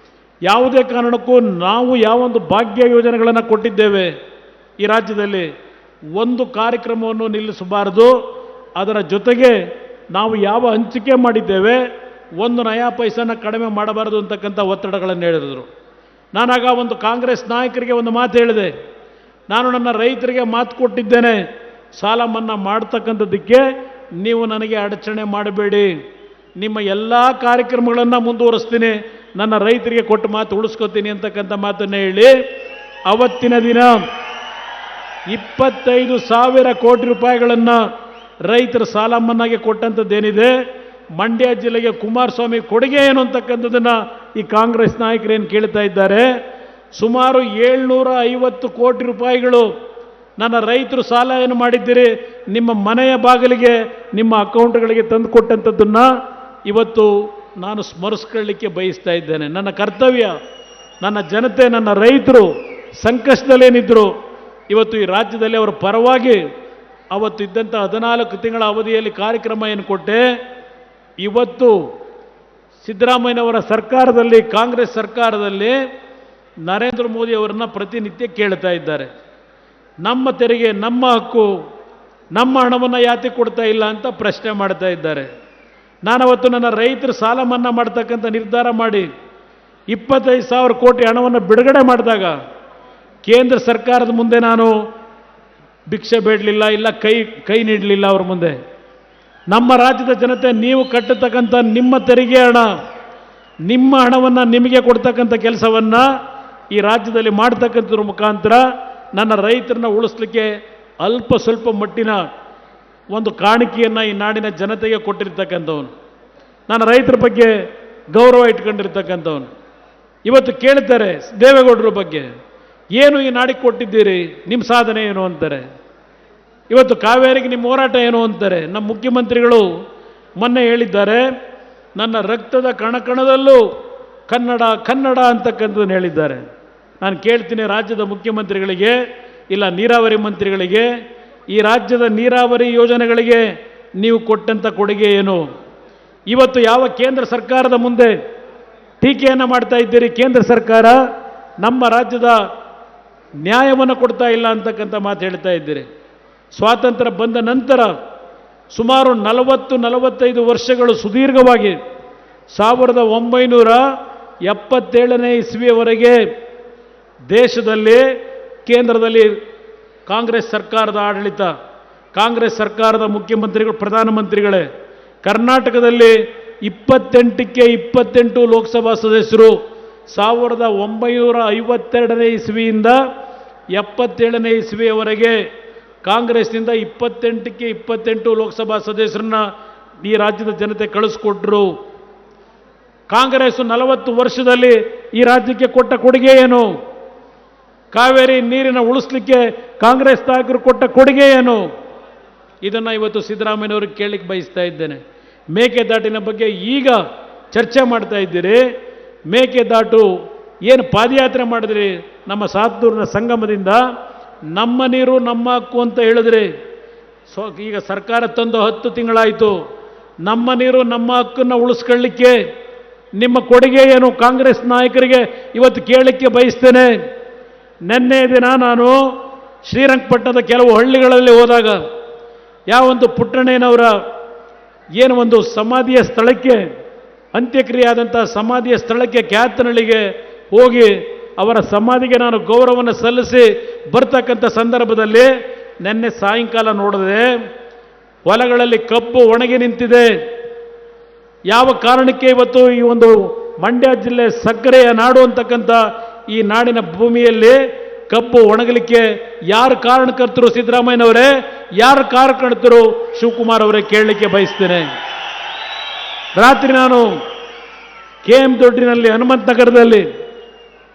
ಯಾವುದೇ ಕಾರಣಕ್ಕೂ ನಾವು ಯಾವೊಂದು ಭಾಗ್ಯ ಯೋಜನೆಗಳನ್ನು ಕೊಟ್ಟಿದ್ದೇವೆ ಈ ರಾಜ್ಯದಲ್ಲಿ ಒಂದು ಕಾರ್ಯಕ್ರಮವನ್ನು ನಿಲ್ಲಿಸಬಾರದು, ಅದರ ಜೊತೆಗೆ ನಾವು ಯಾವ ಹಂಚಿಕೆ ಮಾಡಿದ್ದೇವೆ ಒಂದು ನಯಾ ಪೈಸನ ಕಡಿಮೆ ಮಾಡಬಾರದು ಅಂತಕ್ಕಂಥ ಒತ್ತಡಗಳನ್ನು ಹೇಳಿದರು. ನಾನಾಗ ಒಂದು ಕಾಂಗ್ರೆಸ್ ನಾಯಕರಿಗೆ ಒಂದು ಮಾತು ಹೇಳಿದೆ, ನಾನು ನನ್ನ ರೈತರಿಗೆ ಮಾತು ಕೊಟ್ಟಿದ್ದೇನೆ, ಸಾಲ ಮನ್ನಾ ಮಾಡ್ತಕ್ಕಂಥದ್ದಕ್ಕೆ ನೀವು ನನಗೆ ಅಡಚಣೆ ಮಾಡಬೇಡಿ, ನಿಮ್ಮ ಎಲ್ಲ ಕಾರ್ಯಕ್ರಮಗಳನ್ನು ಮುಂದುವರಿಸ್ತೀನಿ, ನನ್ನ ರೈತರಿಗೆ ಕೊಟ್ಟು ಮಾತು ಉಳಿಸ್ಕೊತೀನಿ ಅಂತಕ್ಕಂಥ ಮಾತನ್ನು ಹೇಳಿ ಅವತ್ತಿನ ದಿನ 25,000 ಕೋಟಿ ರೂಪಾಯಿಗಳನ್ನು ರೈತರ ಸಾಲ ಮನ್ನಾಗೆ ಕೊಟ್ಟಂಥದ್ದೇನಿದೆ, ಮಂಡ್ಯ ಜಿಲ್ಲೆಗೆ ಕುಮಾರಸ್ವಾಮಿ ಕೊಡುಗೆ ಏನು ಅಂತಕ್ಕಂಥದ್ದನ್ನು ಈ ಕಾಂಗ್ರೆಸ್ ನಾಯಕರೇನು ಕೇಳ್ತಾ ಇದ್ದಾರೆ. ಸುಮಾರು 750 ಕೋಟಿ ರೂಪಾಯಿಗಳು ನನ್ನ ರೈತರು ಸಾಲ ಏನು ಮಾಡಿದ್ದೀರಿ ನಿಮ್ಮ ಮನೆಯ ಬಾಗಿಲಿಗೆ ನಿಮ್ಮ ಅಕೌಂಟ್ಗಳಿಗೆ ತಂದು ಕೊಟ್ಟಂಥದ್ದನ್ನು ಇವತ್ತು ನಾನು ಸ್ಮರಿಸ್ಕೊಳ್ಳಿಕ್ಕೆ ಬಯಸ್ತಾ ಇದ್ದೇನೆ. ನನ್ನ ಕರ್ತವ್ಯ, ನನ್ನ ಜನತೆ, ನನ್ನ ರೈತರು ಸಂಕಷ್ಟದಲ್ಲೇನಿದ್ದರು ಇವತ್ತು ಈ ರಾಜ್ಯದಲ್ಲಿ ಅವರ ಪರವಾಗಿ ಅವತ್ತು ಇದ್ದಂಥ 14 ತಿಂಗಳ ಅವಧಿಯಲ್ಲಿ ಕಾರ್ಯಕ್ರಮ ಏನು ಕೊಟ್ಟೆ, ಇವತ್ತು ಸಿದ್ದರಾಮಯ್ಯನವರ ಸರ್ಕಾರದಲ್ಲಿ, ಕಾಂಗ್ರೆಸ್ ಸರ್ಕಾರದಲ್ಲಿ ನರೇಂದ್ರ ಮೋದಿ ಅವರನ್ನು ಪ್ರತಿನಿತ್ಯ ಕೇಳ್ತಾ ಇದ್ದಾರೆ. ನಮ್ಮ ತೆರಿಗೆ, ನಮ್ಮ ಹಕ್ಕು, ನಮ್ಮ ಹಣವನ್ನು ಯಾಕೆ ಕೊಡ್ತಾ ಇಲ್ಲ ಅಂತ ಪ್ರಶ್ನೆ ಮಾಡ್ತಾ ಇದ್ದಾರೆ. ನಾನವತ್ತು ನನ್ನ ರೈತರ ಸಾಲ ಮನ್ನಾ ಮಾಡ್ತಕ್ಕಂಥ ನಿರ್ಧಾರ ಮಾಡಿ 25,000 ಕೋಟಿ ಹಣವನ್ನು ಬಿಡುಗಡೆ ಮಾಡಿದಾಗ ಕೇಂದ್ರ ಸರ್ಕಾರದ ಮುಂದೆ ನಾನು ಭಿಕ್ಷೆ ಬೇಡಲಿಲ್ಲ, ಇಲ್ಲ ಕೈ ನೀಡಲಿಲ್ಲ ಅವ್ರ ಮುಂದೆ. ನಮ್ಮ ರಾಜ್ಯದ ಜನತೆ ನೀವು ಕಟ್ಟತಕ್ಕಂಥ ನಿಮ್ಮ ತೆರಿಗೆ ಹಣ, ನಿಮ್ಮ ಹಣವನ್ನು ನಿಮಗೆ ಕೊಡ್ತಕ್ಕಂಥ ಕೆಲಸವನ್ನು ಈ ರಾಜ್ಯದಲ್ಲಿ ಮಾಡ್ತಕ್ಕಂಥದ್ರ ಮುಖಾಂತರ ನನ್ನ ರೈತರನ್ನ ಉಳಿಸ್ಲಿಕ್ಕೆ ಅಲ್ಪ ಸ್ವಲ್ಪ ಮಟ್ಟಿನ ಒಂದು ಕಾಣಿಕೆಯನ್ನು ಈ ನಾಡಿನ ಜನತೆಗೆ ಕೊಟ್ಟಿರ್ತಕ್ಕಂಥವನು, ನನ್ನ ರೈತರ ಬಗ್ಗೆ ಗೌರವ ಇಟ್ಕೊಂಡಿರ್ತಕ್ಕಂಥವನು. ಇವತ್ತು ಕೇಳ್ತಾರೆ ದೇವೇಗೌಡರ ಬಗ್ಗೆ, ಏನು ಈ ನಾಡಿಗೆ ಕೊಟ್ಟಿದ್ದೀರಿ, ನಿಮ್ಮ ಸಾಧನೆ ಏನು ಅಂತಾರೆ. ಇವತ್ತು ಕಾವೇರಿಗೆ ನಿಮ್ಮ ಹೋರಾಟ ಏನು ಅಂತಾರೆ. ನಮ್ಮ ಮುಖ್ಯಮಂತ್ರಿಗಳು ಮೊನ್ನೆ ಹೇಳಿದ್ದಾರೆ, ನನ್ನ ರಕ್ತದ ಕಣಕಣದಲ್ಲೂ ಕನ್ನಡ ಕನ್ನಡ ಅಂತಕ್ಕಂಥದ್ದನ್ನು ಹೇಳಿದ್ದಾರೆ. ನಾನು ಕೇಳ್ತೀನಿ ರಾಜ್ಯದ ಮುಖ್ಯಮಂತ್ರಿಗಳಿಗೆ, ಇಲ್ಲ ನೀರಾವರಿ ಮಂತ್ರಿಗಳಿಗೆ, ಈ ರಾಜ್ಯದ ನೀರಾವರಿ ಯೋಜನೆಗಳಿಗೆ ನೀವು ಕೊಟ್ಟಂಥ ಕೊಡುಗೆ ಏನು? ಇವತ್ತು ಯಾವ ಕೇಂದ್ರ ಸರ್ಕಾರದ ಮುಂದೆ ಟೀಕೆಯನ್ನು ಮಾಡ್ತಾ ಇದ್ದೀರಿ, ಕೇಂದ್ರ ಸರ್ಕಾರ ನಮ್ಮ ರಾಜ್ಯದ ನ್ಯಾಯವನ್ನು ಕೊಡ್ತಾ ಇಲ್ಲ ಅಂತಕ್ಕಂಥ ಮಾತು ಹೇಳ್ತಾ ಇದ್ದೀರಿ. ಸ್ವಾತಂತ್ರ್ಯ ಬಂದ ನಂತರ ಸುಮಾರು 40-45 ವರ್ಷಗಳು ಸುದೀರ್ಘವಾಗಿ 1977ನೇ ಇಸ್ವಿಯವರೆಗೆ ದೇಶದಲ್ಲಿ ಕೇಂದ್ರದಲ್ಲಿ ಕಾಂಗ್ರೆಸ್ ಸರ್ಕಾರದ ಆಡಳಿತ, ಕಾಂಗ್ರೆಸ್ ಸರ್ಕಾರದ ಮುಖ್ಯಮಂತ್ರಿಗಳು, ಪ್ರಧಾನಮಂತ್ರಿಗಳೇ. ಕರ್ನಾಟಕದಲ್ಲಿ 28ಕ್ಕೆ 28 ಲೋಕಸಭಾ ಸದಸ್ಯರು 1952ನೇ ಇಸ್ವಿಯಿಂದ 77ನೇ ಇಸ್ವಿಯವರೆಗೆ ಕಾಂಗ್ರೆಸ್ನಿಂದ 28ಕ್ಕೆ 28 ಲೋಕಸಭಾ ಸದಸ್ಯರನ್ನ ಈ ರಾಜ್ಯದ ಜನತೆ ಕಳಿಸ್ಕೊಟ್ರು. ಕಾಂಗ್ರೆಸ್ 40 ವರ್ಷದಲ್ಲಿ ಈ ರಾಜ್ಯಕ್ಕೆ ಕೊಟ್ಟ ಕೊಡುಗೆ ಏನು? ಕಾವೇರಿ ನೀರಿನ ಉಳಿಸ್ಲಿಕ್ಕೆ ಕಾಂಗ್ರೆಸ್ ನಾಯಕರು ಕೊಟ್ಟ ಕೊಡುಗೆ ಏನು? ಇದನ್ನು ಇವತ್ತು ಸಿದ್ದರಾಮಯ್ಯನವ್ರಿಗೆ ಕೇಳಲಿಕ್ಕೆ ಬಯಸ್ತಾ ಇದ್ದೇನೆ. ಮೇಕೆದಾಟಿನ ಬಗ್ಗೆ ಈಗ ಚರ್ಚೆ ಮಾಡ್ತಾ ಇದ್ದೀರಿ. ಮೇಕೆದಾಟು ಏನು ಪಾದಯಾತ್ರೆ ಮಾಡಿದ್ರಿ ನಮ್ಮ ಸಾತ್ತೂರಿನ ಸಂಗಮದಿಂದ, ನಮ್ಮ ನೀರು ನಮ್ಮ ಹಕ್ಕು ಅಂತ ಹೇಳಿದ್ರಿ. ಈಗ ಸರ್ಕಾರ ತಂದು 10 ತಿಂಗಳಾಯಿತು. ನಮ್ಮ ನೀರು ನಮ್ಮ ಹಕ್ಕನ್ನು ಉಳಿಸ್ಕೊಳ್ಳಿಕ್ಕೆ ನಿಮ್ಮ ಕೊಡುಗೆ ಏನು? ಕಾಂಗ್ರೆಸ್ ನಾಯಕರಿಗೆ ಇವತ್ತು ಕೇಳಲಿಕ್ಕೆ ಬಯಸ್ತೇನೆ. ನಿನ್ನೆ ದಿನ ನಾನು ಶ್ರೀರಂಗಪಟ್ಟಣದ ಕೆಲವು ಹಳ್ಳಿಗಳಲ್ಲಿ ಹೋದಾಗ ಯಾವೊಂದು ಪುಟ್ಟಣ್ಣಯ್ಯನವರ ಏನು ಒಂದು ಸಮಾಧಿಯ ಸ್ಥಳಕ್ಕೆ, ಅಂತ್ಯಕ್ರಿಯೆ ಆದಂಥ ಸಮಾಧಿಯ ಸ್ಥಳಕ್ಕೆ, ಕ್ಯಾತನಹಳ್ಳಿಗೆ ಹೋಗಿ ಅವರ ಸಮಾಧಿಗೆ ನಾನು ಗೌರವವನ್ನು ಸಲ್ಲಿಸಿ ಬರ್ತಕ್ಕಂಥ ಸಂದರ್ಭದಲ್ಲಿ ನಿನ್ನೆ ಸಾಯಂಕಾಲ ನೋಡಿದೆ, ಹೊಲಗಳಲ್ಲಿ ಕಬ್ಬು ಒಣಗಿ ನಿಂತಿದೆ. ಯಾವ ಕಾರಣಕ್ಕೆ ಇವತ್ತು ಈ ಒಂದು ಮಂಡ್ಯ ಜಿಲ್ಲೆ ಸಕ್ಕರೆಯ ನಾಡು ಅಂತಕ್ಕಂಥ ಈ ನಾಡಿನ ಭೂಮಿಯಲ್ಲಿ ಕಬ್ಬು ಒಣಗಲಿಕ್ಕೆ ಯಾರು ಕಾರಣಕರ್ತರು? ಸಿದ್ದರಾಮಯ್ಯನವರೇ, ಯಾರು ಕಾರಣಕರ್ತರು? ಶಿವಕುಮಾರ್ ಅವರೇ ಕೇಳಲಿಕ್ಕೆ ಬಯಸ್ತೇನೆ. ರಾತ್ರಿ ನಾನು KM ದೊಡ್ಡಿನಲ್ಲಿ, ಹನುಮಂತ ನಗರದಲ್ಲಿ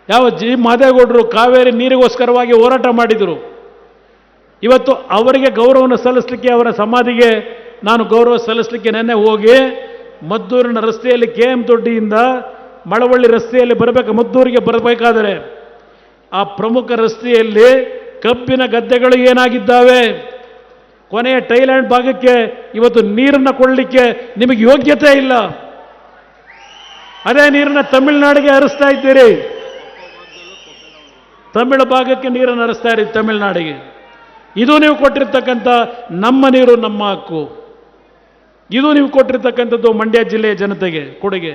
ಯಾವ ಜಿ ಮಾದೇಗೌಡರು ಕಾವೇರಿ ನೀರಿಗೋಸ್ಕರವಾಗಿ ಹೋರಾಟ ಮಾಡಿದರು. ಇವತ್ತು ಅವರಿಗೆ ಗೌರವವನ್ನು ಸಲ್ಲಿಸಲಿಕ್ಕೆ, ಅವರ ಸಮಾಧಿಗೆ ನಾನು ಗೌರವ ಸಲ್ಲಿಸಲಿಕ್ಕೆ ನೆನ್ನೆ ಹೋಗಿ ಮದ್ದೂರಿನ ರಸ್ತೆಯಲ್ಲಿ KM ದೊಡ್ಡಿಯಿಂದ ಮಳವಳ್ಳಿ ರಸ್ತೆಯಲ್ಲಿ ಮದ್ದೂರಿಗೆ ಬರಬೇಕಾದರೆ ಆ ಪ್ರಮುಖ ರಸ್ತೆಯಲ್ಲಿ ಕಬ್ಬಿನ ಗದ್ದೆಗಳು ಏನಾಗಿದ್ದಾವೆ? ಕೊನೆಯ ಟೈಲ್ಯಾಂಡ್ ಭಾಗಕ್ಕೆ ಇವತ್ತು ನೀರನ್ನು ಕೊಡಲಿಕ್ಕೆ ನಿಮಗೆ ಯೋಗ್ಯತೆ ಇಲ್ಲ. ಅದೇ ನೀರನ್ನು ತಮಿಳುನಾಡಿಗೆ ಹರಿಸ್ತಾ ಇದ್ದೀರಿ. ತಮಿಳು ಭಾಗಕ್ಕೆ ನೀರನ್ನು ಹರಿಸ್ತಾ ಇರಿ, ತಮಿಳುನಾಡಿಗೆ. ಇದು ನೀವು ಕೊಟ್ಟಿರ್ತಕ್ಕಂಥ ನಮ್ಮ ನೀರು ನಮ್ಮ ಹಕ್ಕು. ಇದು ನೀವು ಕೊಟ್ಟಿರ್ತಕ್ಕಂಥದ್ದು ಮಂಡ್ಯ ಜಿಲ್ಲೆಯ ಜನತೆಗೆ ಕೊಡುಗೆ.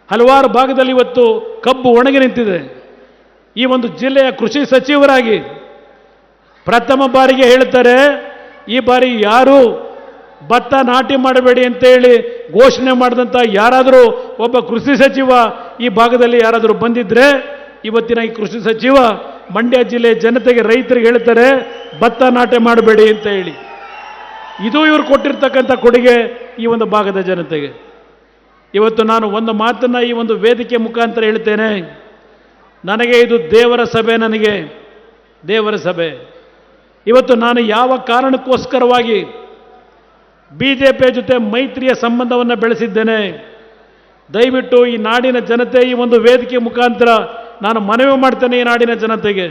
ಹಲವಾರು ಭಾಗದಲ್ಲಿ ಇವತ್ತು ಕಬ್ಬು ಒಣಗಿ ನಿಂತಿದೆ. ಈ ಒಂದು ಜಿಲ್ಲೆಯ ಕೃಷಿ ಸಚಿವರಾಗಿ ಪ್ರಥಮ ಬಾರಿಗೆ ಹೇಳ್ತಾರೆ, ಈ ಬಾರಿ ಯಾರು ಭತ್ತ ನಾಟಿ ಮಾಡಬೇಡಿ ಅಂತೇಳಿ ಘೋಷಣೆ ಮಾಡಿದಂಥ ಯಾರಾದರೂ ಒಬ್ಬ ಕೃಷಿ ಸಚಿವ ಈ ಭಾಗದಲ್ಲಿ ಯಾರಾದರೂ ಬಂದಿದ್ರೆ, ಇವತ್ತಿನ ಈ ಕೃಷಿ ಸಚಿವ ಮಂಡ್ಯ ಜಿಲ್ಲೆಯ ಜನತೆಗೆ, ರೈತರಿಗೆ ಹೇಳ್ತಾರೆ ಭತ್ತ ನಾಟಿ ಮಾಡಬೇಡಿ ಅಂತ ಹೇಳಿ. ಇದು ಇವರು ಕೊಟ್ಟಿರ್ತಕ್ಕಂಥ ಕೊಡುಗೆ ಈ ಒಂದು ಭಾಗದ ಜನತೆಗೆ. ಇವತ್ತು ನಾನು ಒಂದು ಮಾತನ್ನು ಈ ಒಂದು ವೇದಿಕೆ ಮುಖಾಂತರ ಹೇಳ್ತೇನೆ. ನನಗೆ ಇದು ದೇವರ ಸಭೆ, ನನಗೆ ದೇವರ ಸಭೆ. ಇವತ್ತು ನಾನು ಯಾವ ಕಾರಣಕ್ಕೋಸ್ಕರವಾಗಿ BJP ಜೊತೆ ಮೈತ್ರಿಯ ಸಂಬಂಧವನ್ನು ಬೆಳೆಸಿದ್ದೇನೆ, ದಯವಿಟ್ಟು ಈ ನಾಡಿನ ಜನತೆ, ಈ ಒಂದು ವೇದಿಕೆ ಮುಖಾಂತರ ನಾನು ಮನವಿ ಮಾಡ್ತೇನೆ ಈ ನಾಡಿನ ಜನತೆಗೆ.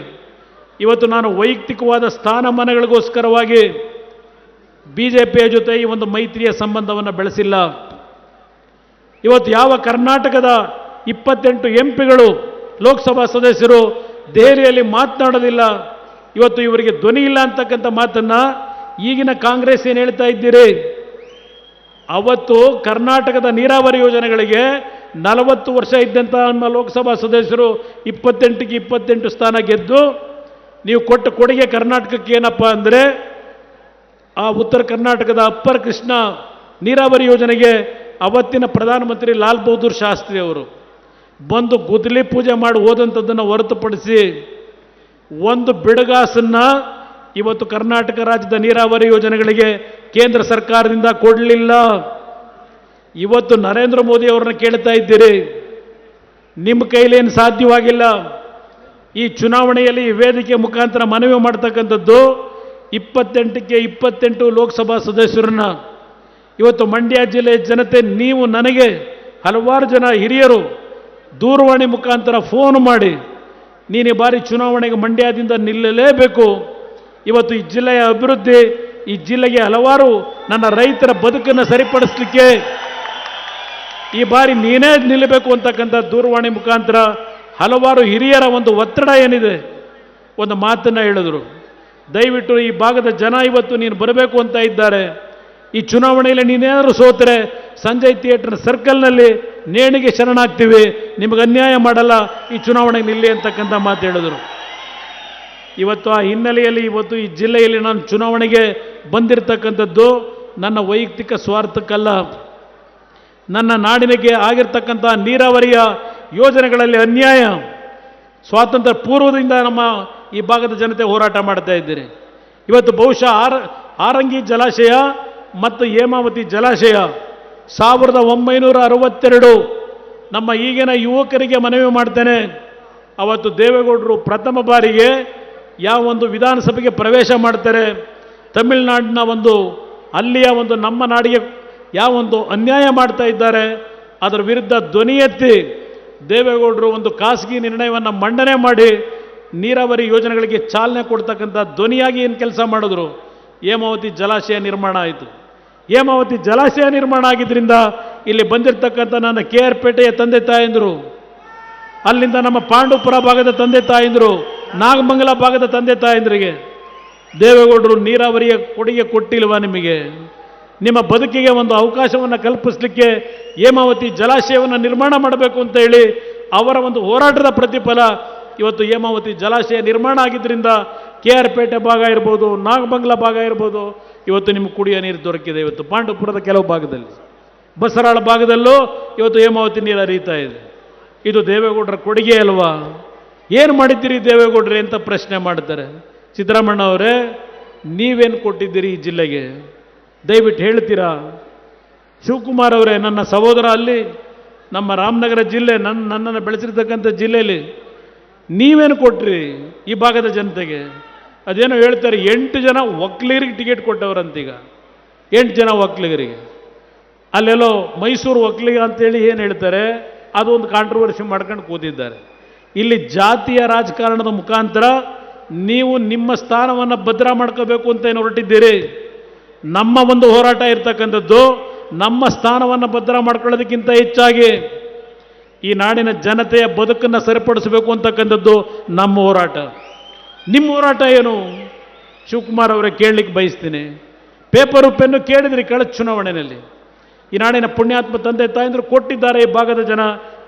ಇವತ್ತು ನಾನು ವೈಯಕ್ತಿಕವಾದ ಸ್ಥಾನಮಾನಗಳಿಗೋಸ್ಕರವಾಗಿ BJP ಜೊತೆ ಈ ಒಂದು ಮೈತ್ರಿಯ ಸಂಬಂಧವನ್ನು ಬೆಳೆಸಿಲ್ಲ. ಇವತ್ತು ಯಾವ ಕರ್ನಾಟಕದ 28 MPಗಳು ಲೋಕಸಭಾ ಸದಸ್ಯರು ದೆಹಲಿಯಲ್ಲಿ ಮಾತನಾಡೋದಿಲ್ಲ, ಇವತ್ತು ಇವರಿಗೆ ಧ್ವನಿ ಇಲ್ಲ ಅಂತಕ್ಕಂಥ ಮಾತನ್ನು ಈಗಿನ ಕಾಂಗ್ರೆಸ್ ಏನು ಹೇಳ್ತಾ ಇದ್ದೀರಿ? ಅವತ್ತು ಕರ್ನಾಟಕದ ನೀರಾವರಿ ಯೋಜನೆಗಳಿಗೆ 40 ವರ್ಷ ಇದ್ದಂಥ ನಮ್ಮ ಲೋಕಸಭಾ ಸದಸ್ಯರು 28ಕ್ಕೆ 28 ಸ್ಥಾನ ಗೆದ್ದು ನೀವು ಕೊಟ್ಟ ಕೊಡುಗೆ ಕರ್ನಾಟಕಕ್ಕೆ ಏನಪ್ಪ ಅಂದರೆ, ಆ ಉತ್ತರ ಕರ್ನಾಟಕದ ಅಪ್ಪರ್ ಕೃಷ್ಣ ನೀರಾವರಿ ಯೋಜನೆಗೆ ಅವತ್ತಿನ ಪ್ರಧಾನಮಂತ್ರಿ ಲಾಲ್ ಬಹದ್ದೂರ್ ಶಾಸ್ತ್ರಿ ಅವರು ಬಂದು ಗುದ್ದಲಿ ಪೂಜೆ ಮಾಡಿ ಹೋದಂಥದ್ದನ್ನು ಹೊರತುಪಡಿಸಿ ಒಂದು ಬಿಡುಗಾಸನ್ನು ಇವತ್ತು ಕರ್ನಾಟಕ ರಾಜ್ಯದ ನೀರಾವರಿ ಯೋಜನೆಗಳಿಗೆ ಕೇಂದ್ರ ಸರ್ಕಾರದಿಂದ ಕೊಡಲಿಲ್ಲ. ಇವತ್ತು ನರೇಂದ್ರ ಮೋದಿ ಅವರನ್ನ ಕೇಳ್ತಾ ಇದ್ದೀರಿ, ನಿಮ್ಮ ಕೈಲೇನು ಸಾಧ್ಯವಾಗಿಲ್ಲ. ಈ ಚುನಾವಣೆಯಲ್ಲಿ ಈ ವೇದಿಕೆ ಮುಖಾಂತರ ಮನವಿ ಮಾಡ್ತಕ್ಕಂಥದ್ದು 28ಕ್ಕೆ 28 ಲೋಕಸಭಾ ಸದಸ್ಯರನ್ನ. ಇವತ್ತು ಮಂಡ್ಯ ಜಿಲ್ಲೆಯ ಜನತೆ, ನೀವು ನನಗೆ ಹಲವಾರು ಜನ ಹಿರಿಯರು ದೂರವಾಣಿ ಮುಖಾಂತರ ಫೋನ್ ಮಾಡಿ, ನೀನು ಈ ಬಾರಿ ಚುನಾವಣೆಗೆ ಮಂಡ್ಯದಿಂದ ನಿಲ್ಲಲೇಬೇಕು, ಇವತ್ತು ಈ ಜಿಲ್ಲೆಯ ಅಭಿವೃದ್ಧಿ, ಈ ಜಿಲ್ಲೆಗೆ ಹಲವಾರು ನನ್ನ ರೈತರ ಬದುಕನ್ನು ಸರಿಪಡಿಸಲಿಕ್ಕೆ ಈ ಬಾರಿ ನೀನೇ ನಿಲ್ಲಬೇಕು ಅಂತಕ್ಕಂಥ ದೂರವಾಣಿ ಮುಖಾಂತರ ಹಲವಾರು ಹಿರಿಯರ ಒಂದು ಒತ್ತಡ ಏನಿದೆ, ಒಂದು ಮಾತನ್ನು ಹೇಳಿದರು. ದಯವಿಟ್ಟು ಈ ಭಾಗದ ಜನ ಇವತ್ತು ನೀನು ಬರಬೇಕು ಅಂತ ಇದ್ದಾರೆ. ಈ ಚುನಾವಣೆಯಲ್ಲಿ ನೀನೇನಾದರೂ ಸೋತರೆ ಸಂಜಯ್ ಥಿಯೇಟರ್ ಸರ್ಕಲ್ನಲ್ಲಿ ನೇಣಿಗೆ ಶರಣಾಗ್ತೀವಿ, ನಿಮಗೆ ಅನ್ಯಾಯ ಮಾಡಲ್ಲ, ಈ ಚುನಾವಣೆಗೆ ನಿಲ್ಲಿ ಅಂತಕ್ಕಂಥ ಮಾತು ಹೇಳಿದರು. ಇವತ್ತು ಆ ಹಿನ್ನೆಲೆಯಲ್ಲಿ ಇವತ್ತು ಈ ಜಿಲ್ಲೆಯಲ್ಲಿ ನಾನು ಚುನಾವಣೆಗೆ ಬಂದಿರತಕ್ಕಂಥದ್ದು ನನ್ನ ವೈಯಕ್ತಿಕ ಸ್ವಾರ್ಥಕ್ಕಲ್ಲ. ನನ್ನ ನಾಡಿನಿಗೆ ಆಗಿರ್ತಕ್ಕಂಥ ನೀರಾವರಿಯ ಯೋಜನೆಗಳಲ್ಲಿ ಅನ್ಯಾಯ ಸ್ವಾತಂತ್ರ್ಯ ಪೂರ್ವದಿಂದ ನಮ್ಮ ಈ ಭಾಗದ ಜನತೆ ಹೋರಾಟ ಮಾಡ್ತಾ ಇದ್ದೀರಿ. ಇವತ್ತು ಬಹುಶಃ ಆರಂಗಿ ಜಲಾಶಯ ಮತ್ತು ಹೇಮಾವತಿ ಜಲಾಶಯ 1962 ನಮ್ಮ ಈಗಿನ ಯುವಕರಿಗೆ ಮನವಿ ಮಾಡ್ತೇನೆ. ಅವತ್ತು ದೇವೇಗೌಡರು ಪ್ರಥಮ ಬಾರಿಗೆ ಯಾವ ಒಂದು ವಿಧಾನಸಭೆಗೆ ಪ್ರವೇಶ ಮಾಡ್ತಾರೆ, ತಮಿಳುನಾಡಿನ ಅಲ್ಲಿಯ ನಮ್ಮ ನಾಡಿಗೆ ಯಾವ ಒಂದು ಅನ್ಯಾಯ ಮಾಡ್ತಾ ಇದ್ದಾರೆ ಅದರ ವಿರುದ್ಧ ಧ್ವನಿ ಎತ್ತಿ ದೇವೇಗೌಡರು ಖಾಸಗಿ ನಿರ್ಣಯವನ್ನು ಮಂಡನೆ ಮಾಡಿ ನೀರಾವರಿ ಯೋಜನೆಗಳಿಗೆ ಚಾಲನೆ ಕೊಡ್ತಕ್ಕಂಥ ಧ್ವನಿಯಾಗಿ ಏನು ಕೆಲಸ ಮಾಡಿದ್ರು. ಹೇಮಾವತಿ ಜಲಾಶಯ ನಿರ್ಮಾಣ ಆಯಿತು. ಹೇಮಾವತಿ ಜಲಾಶಯ ನಿರ್ಮಾಣ ಆಗಿದ್ದರಿಂದ ಇಲ್ಲಿ ಬಂದಿರತಕ್ಕಂಥ ನನ್ನ KR ಪೇಟೆಯ ತಂದೆ ತಾಯಂದರು, ಅಲ್ಲಿಂದ ನಮ್ಮ ಪಾಂಡುಪುರ ಭಾಗದ ತಂದೆ ತಾಯಂದರು, ನಾಗಮಂಗಲ ಭಾಗದ ತಂದೆ ತಾಯಂದರಿಗೆ ದೇವೇಗೌಡರು ನೀರಾವರಿಯ ಕೊಡುಗೆ ಕೊಟ್ಟಿಲ್ವಾ ನಿಮಗೆ? ನಿಮ್ಮ ಬದುಕಿಗೆ ಒಂದು ಅವಕಾಶವನ್ನು ಕಲ್ಪಿಸಲಿಕ್ಕೆ ಹೇಮಾವತಿ ಜಲಾಶಯವನ್ನು ನಿರ್ಮಾಣ ಮಾಡಬೇಕು ಅಂತ ಹೇಳಿ ಅವರ ಹೋರಾಟದ ಪ್ರತಿಫಲ ಇವತ್ತು ಹೇಮಾವತಿ ಜಲಾಶಯ ನಿರ್ಮಾಣ ಆಗಿದ್ದರಿಂದ KR ಪೇಟೆ ಭಾಗ ಇರ್ಬೋದು, ನಾಗಮಂಗಲ ಭಾಗ ಇರ್ಬೋದು, ಇವತ್ತು ನಿಮಗೆ ಕುಡಿಯೋ ನೀರು ದೊರಕಿದೆ. ಇವತ್ತು ಪಾಂಡುಪುರದ ಕೆಲವು ಭಾಗದಲ್ಲಿ, ಬಸರಾಳ ಭಾಗದಲ್ಲೂ ಇವತ್ತು ಹೇಮಾವತಿ ನೀರು ಹರಿಯುತ್ತಾ ಇದೆ. ಇದು ದೇವೇಗೌಡರ ಕೊಡುಗೆ ಅಲ್ವಾ? ಏನು ಮಾಡಿದ್ದೀರಿ ದೇವೇಗೌಡರೇ ಅಂತ ಪ್ರಶ್ನೆ ಮಾಡ್ತಾರೆ. ಸಿದ್ದರಾಮಣ್ಣ ಅವರೇ, ನೀವೇನು ಕೊಟ್ಟಿದ್ದೀರಿ ಈ ಜಿಲ್ಲೆಗೆ? ದಯವಿಟ್ಟು ಹೇಳ್ತೀರಾ? ಶಿವಕುಮಾರ್ ಅವರೇ, ನನ್ನ ಸಹೋದರ ಅಲ್ಲಿ ನಮ್ಮ ರಾಮನಗರ ಜಿಲ್ಲೆ, ನನ್ನನ್ನು ಬೆಳೆಸಿರ್ತಕ್ಕಂಥ ಜಿಲ್ಲೆಯಲ್ಲಿ ನೀವೇನು ಕೊಟ್ರಿ ಈ ಭಾಗದ ಜನತೆಗೆ? ಅದೇನೋ ಹೇಳ್ತಾರೆ 8 ಜನ ಒಕ್ಕಲಿಗರಿಗೆ ಟಿಕೆಟ್ ಕೊಟ್ಟವರಂತೀಗ. 8 ಜನ ಒಕ್ಕಲಿಗರಿಗೆ. ಅಲ್ಲೆಲ್ಲೋ ಮೈಸೂರು ಒಕ್ಕಲಿಗ ಅಂತೇಳಿ ಏನು ಹೇಳ್ತಾರೆ, ಅದು ಒಂದು ಕಾಂಟ್ರವರ್ಸಿ ಮಾಡ್ಕೊಂಡು ಕೂತಿದ್ದಾರೆ. ಇಲ್ಲಿ ಜಾತಿಯ ರಾಜಕಾರಣದ ಮುಖಾಂತರ ನೀವು ನಿಮ್ಮ ಸ್ಥಾನವನ್ನು ಭದ್ರ ಮಾಡ್ಕೋಬೇಕು ಅಂತ ಏನು ಹೊರಟಿದ್ದೀರಿ? ನಮ್ಮ ಹೋರಾಟ ಇರ್ತಕ್ಕಂಥದ್ದು ನಮ್ಮ ಸ್ಥಾನವನ್ನು ಭದ್ರ ಮಾಡ್ಕೊಳ್ಳೋದಕ್ಕಿಂತ ಹೆಚ್ಚಾಗಿ ಈ ನಾಡಿನ ಜನತೆಯ ಬದುಕನ್ನು ಸರಿಪಡಿಸಬೇಕು ಅಂತಕ್ಕಂಥದ್ದು ನಮ್ಮ ಹೋರಾಟ. ನಿಮ್ಮ ಹೋರಾಟ ಏನು? ಶಿವಕುಮಾರ್ ಅವರೇ ಕೇಳಲಿಕ್ಕೆ ಬಯಸ್ತೀನಿ. ಪೇಪರು ಪೆನ್ನು ಕೇಳಿದ್ರಿ ಕಳೆದ ಚುನಾವಣೆಯಲ್ಲಿ. ಈ ನಾಡಿನ ಪುಣ್ಯಾತ್ಮ ತಂದೆ ತಾಯಂದರು ಕೊಟ್ಟಿದ್ದಾರೆ, ಈ ಭಾಗದ ಜನ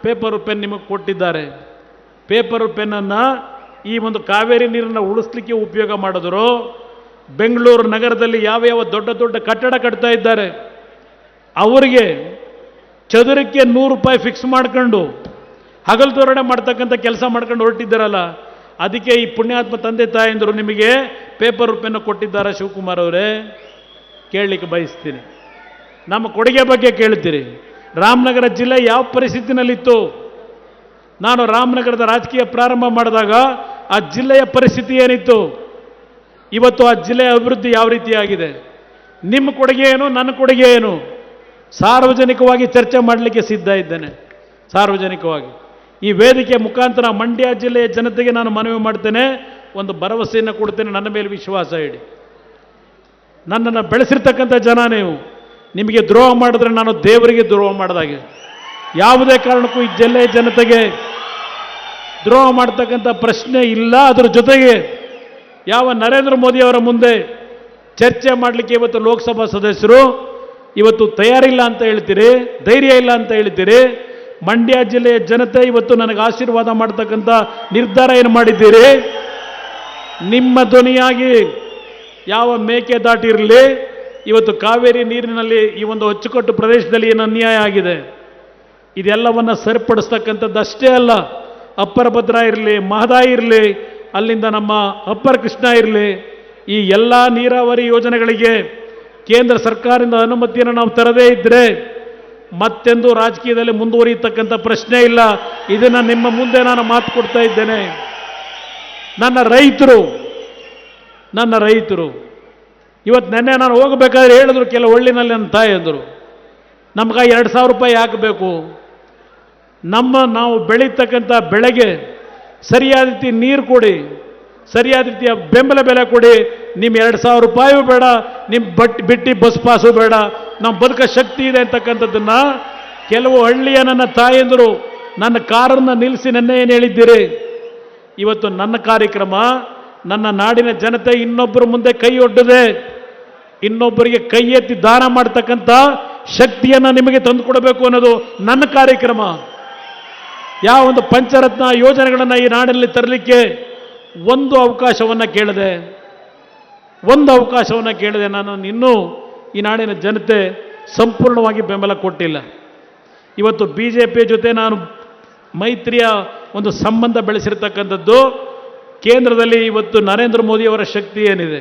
ಪೇಪರು ಪೆನ್ ನಿಮಗೆ ಕೊಟ್ಟಿದ್ದಾರೆ. ಪೇಪರು ಪೆನ್ನನ್ನು ಈ ಕಾವೇರಿ ನೀರನ್ನು ಉಳಿಸ್ಲಿಕ್ಕೆ ಉಪಯೋಗ ಮಾಡಿದ್ರು. ಬೆಂಗಳೂರು ನಗರದಲ್ಲಿ ಯಾವ ದೊಡ್ಡ ದೊಡ್ಡ ಕಟ್ಟಡ ಕಟ್ತಾ ಇದ್ದಾರೆ ಅವರಿಗೆ ಚದುರಕ್ಕೆ 100 ರೂಪಾಯಿ ಫಿಕ್ಸ್ ಮಾಡ್ಕೊಂಡು ಹಗಲು ತೋರಣೆ ಮಾಡ್ತಕ್ಕಂಥ ಕೆಲಸ ಮಾಡ್ಕೊಂಡು ಹೊರಟಿದ್ದಾರಲ್ಲ, ಅದಕ್ಕೆ ಈ ಪುಣ್ಯಾತ್ಮ ತಂದೆ ತಾಯಂದರು ನಿಮಗೆ ಪೇಪರ್ ಪೆನ್ನು ಕೊಟ್ಟಿದ್ದಾರೆ. ಶಿವಕುಮಾರ್ ಅವರೇ, ಕೇಳಲಿಕ್ಕೆ ಬಯಸ್ತೀನಿ. ನಮ್ಮ ಕೊಡುಗೆ ಬಗ್ಗೆ ಕೇಳ್ತೀರಿ. ರಾಮನಗರ ಜಿಲ್ಲೆ ಯಾವ ಪರಿಸ್ಥಿತಿನಲ್ಲಿತ್ತು? ನಾನು ರಾಮನಗರದ ರಾಜಕೀಯ ಪ್ರಾರಂಭ ಮಾಡಿದಾಗ ಆ ಜಿಲ್ಲೆಯ ಪರಿಸ್ಥಿತಿ ಏನಿತ್ತು? ಇವತ್ತು ಆ ಜಿಲ್ಲೆಯ ಅಭಿವೃದ್ಧಿ ಯಾವ ರೀತಿಯಾಗಿದೆ? ನಿಮ್ಮ ಕೊಡುಗೆ ಏನು, ನನ್ನ ಕೊಡುಗೆ ಏನು? ಸಾರ್ವಜನಿಕವಾಗಿ ಚರ್ಚೆ ಮಾಡಲಿಕ್ಕೆ ಸಿದ್ಧ ಇದ್ದೇನೆ. ಸಾರ್ವಜನಿಕವಾಗಿ ಈ ವೇದಿಕೆ ಮುಖಾಂತರ ಮಂಡ್ಯ ಜಿಲ್ಲೆಯ ಜನತೆಗೆ ನಾನು ಮನವಿ ಮಾಡ್ತೇನೆ, ಒಂದು ಭರವಸೆಯನ್ನು ಕೊಡ್ತೇನೆ. ನನ್ನ ಮೇಲೆ ವಿಶ್ವಾಸ ಇಡಿ. ನನ್ನನ್ನು ಬೆಳೆಸಿರ್ತಕ್ಕಂಥ ಜನ ನೀವು. ನಿಮಗೆ ದ್ರೋಹ ಮಾಡಿದ್ರೆ ನಾನು ದೇವರಿಗೆ ದ್ರೋಹ ಮಾಡಿದಾಗೆ. ಯಾವುದೇ ಕಾರಣಕ್ಕೂ ಈ ಜಿಲ್ಲೆಯ ಜನತೆಗೆ ದ್ರೋಹ ಮಾಡ್ತಕ್ಕಂಥ ಪ್ರಶ್ನೆ ಇಲ್ಲ. ಅದರ ಜೊತೆಗೆ ಯಾವ ನರೇಂದ್ರ ಮೋದಿ ಅವರ ಮುಂದೆ ಚರ್ಚೆ ಮಾಡಲಿಕ್ಕೆ ಇವತ್ತು ಲೋಕಸಭಾ ಸದಸ್ಯರು ಇವತ್ತು ತಯಾರಿಲ್ಲ ಅಂತ ಹೇಳ್ತೀರಿ, ಧೈರ್ಯ ಇಲ್ಲ ಅಂತ ಹೇಳ್ತೀರಿ. ಮಂಡ್ಯ ಜಿಲ್ಲೆಯ ಜನತೆ ಇವತ್ತು ನನಗೆ ಆಶೀರ್ವಾದ ಮಾಡ್ತಕ್ಕಂಥ ನಿರ್ಧಾರ ಏನು ಮಾಡಿದ್ದೀರಿ? ನಿಮ್ಮ ಧ್ವನಿಯಾಗಿ ಯಾವ ಮೇಕೆದಾಟು ಇರಲಿ, ಇವತ್ತು ಕಾವೇರಿ ನೀರಿನಲ್ಲಿ ಈ ಅಚ್ಚುಕಟ್ಟು ಪ್ರದೇಶದಲ್ಲಿ ಏನು ಅನ್ಯಾಯ ಆಗಿದೆ ಇದೆಲ್ಲವನ್ನು ಸರಿಪಡಿಸ್ತಕ್ಕಂಥದ್ದು ಅಷ್ಟೇ ಅಲ್ಲ, ಅಪ್ಪರ ಭದ್ರಾ ಇರಲಿ, ಮಹದಾಯಿ ಇರಲಿ, ಅಲ್ಲಿಂದ ನಮ್ಮ ಅಪ್ಪರ್ ಕೃಷ್ಣ ಇರಲಿ, ಈ ಎಲ್ಲ ನೀರಾವರಿ ಯೋಜನೆಗಳಿಗೆ ಕೇಂದ್ರ ಸರ್ಕಾರದಿಂದ ಅನುಮತಿಯನ್ನು ನಾವು ತರದೇ ಇದ್ದರೆ ಮತ್ತೆಂದು ರಾಜಕೀಯದಲ್ಲಿ ಮುಂದುವರಿಯತಕ್ಕಂಥ ಪ್ರಶ್ನೆ ಇಲ್ಲ. ಇದನ್ನು ನಿಮ್ಮ ಮುಂದೆ ನಾನು ಮಾತು ಕೊಡ್ತಾ ಇದ್ದೇನೆ. ನನ್ನ ರೈತರು ಇವತ್ತು ನೆನ್ನೆ ನಾನು ಹೋಗಬೇಕಾದ್ರೆ ಹೇಳಿದ್ರು ಕೆಲವು ಹಳ್ಳಿನಲ್ಲಿ ನನ್ನ ತಾಯಿ ಅಂದರು, ನಮ್ಗೆ 2000 ರೂಪಾಯಿ ಯಾಕೆ ಬೇಕು? ನಾವು ಬೆಳೀತಕ್ಕಂಥ ಬೆಳೆಗೆ ಸರಿಯಾದ ರೀತಿ ನೀರು ಕೊಡಿ, ಸರಿಯಾದ ರೀತಿಯ ಬೆಂಬಲ ಬೆಲೆ ಕೊಡಿ. ನಿಮ್ಮ 2000 ರೂಪಾಯಿಯೂ ಬೇಡ, ನಿಮ್ಮ ಬಿಟ್ಟು ಬಸ್ ಪಾಸು ಬೇಡ, ನಮ್ಮ ಬದುಕ ಶಕ್ತಿ ಇದೆ ಅಂತಕ್ಕಂಥದ್ದನ್ನು ಕೆಲವು ಹಳ್ಳಿಯ ನನ್ನ ತಾಯಂದರು ನನ್ನ ಕಾರನ್ನು ನಿಲ್ಲಿಸಿ ನೆನ್ನೆ ಏನು ಹೇಳಿದ್ದೀರಿ? ಇವತ್ತು ನನ್ನ ಕಾರ್ಯಕ್ರಮ ನನ್ನ ನಾಡಿನ ಜನತೆ ಇನ್ನೊಬ್ಬರ ಮುಂದೆ ಕೈ ಒಡ್ಡದೆ ಇನ್ನೊಬ್ಬರಿಗೆ ಕೈ ಎತ್ತಿ ದಾನ ಮಾಡ್ತಕ್ಕಂಥ ಶಕ್ತಿಯನ್ನು ನಿಮಗೆ ತಂದುಕೊಡಬೇಕು ಅನ್ನೋದು ನನ್ನ ಕಾರ್ಯಕ್ರಮ. ಯಾವ ಒಂದು ಪಂಚರತ್ನ ಯೋಜನೆಗಳನ್ನು ಈ ನಾಡಿನಲ್ಲಿ ತರಲಿಕ್ಕೆ ಒಂದು ಅವಕಾಶವನ್ನು ಕೇಳಿದೆ. ನಾನು ಇನ್ನೂ ಈ ನಾಡಿನ ಜನತೆ ಸಂಪೂರ್ಣವಾಗಿ ಬೆಂಬಲ ಕೊಟ್ಟಿಲ್ಲ. ಇವತ್ತು BJP ಜೊತೆ ನಾನು ಮೈತ್ರಿಯ ಒಂದು ಸಂಬಂಧ ಬೆಳೆಸಿರ್ತಕ್ಕಂಥದ್ದು ಕೇಂದ್ರದಲ್ಲಿ ಇವತ್ತು ನರೇಂದ್ರ ಮೋದಿಯವರ ಶಕ್ತಿ ಏನಿದೆ,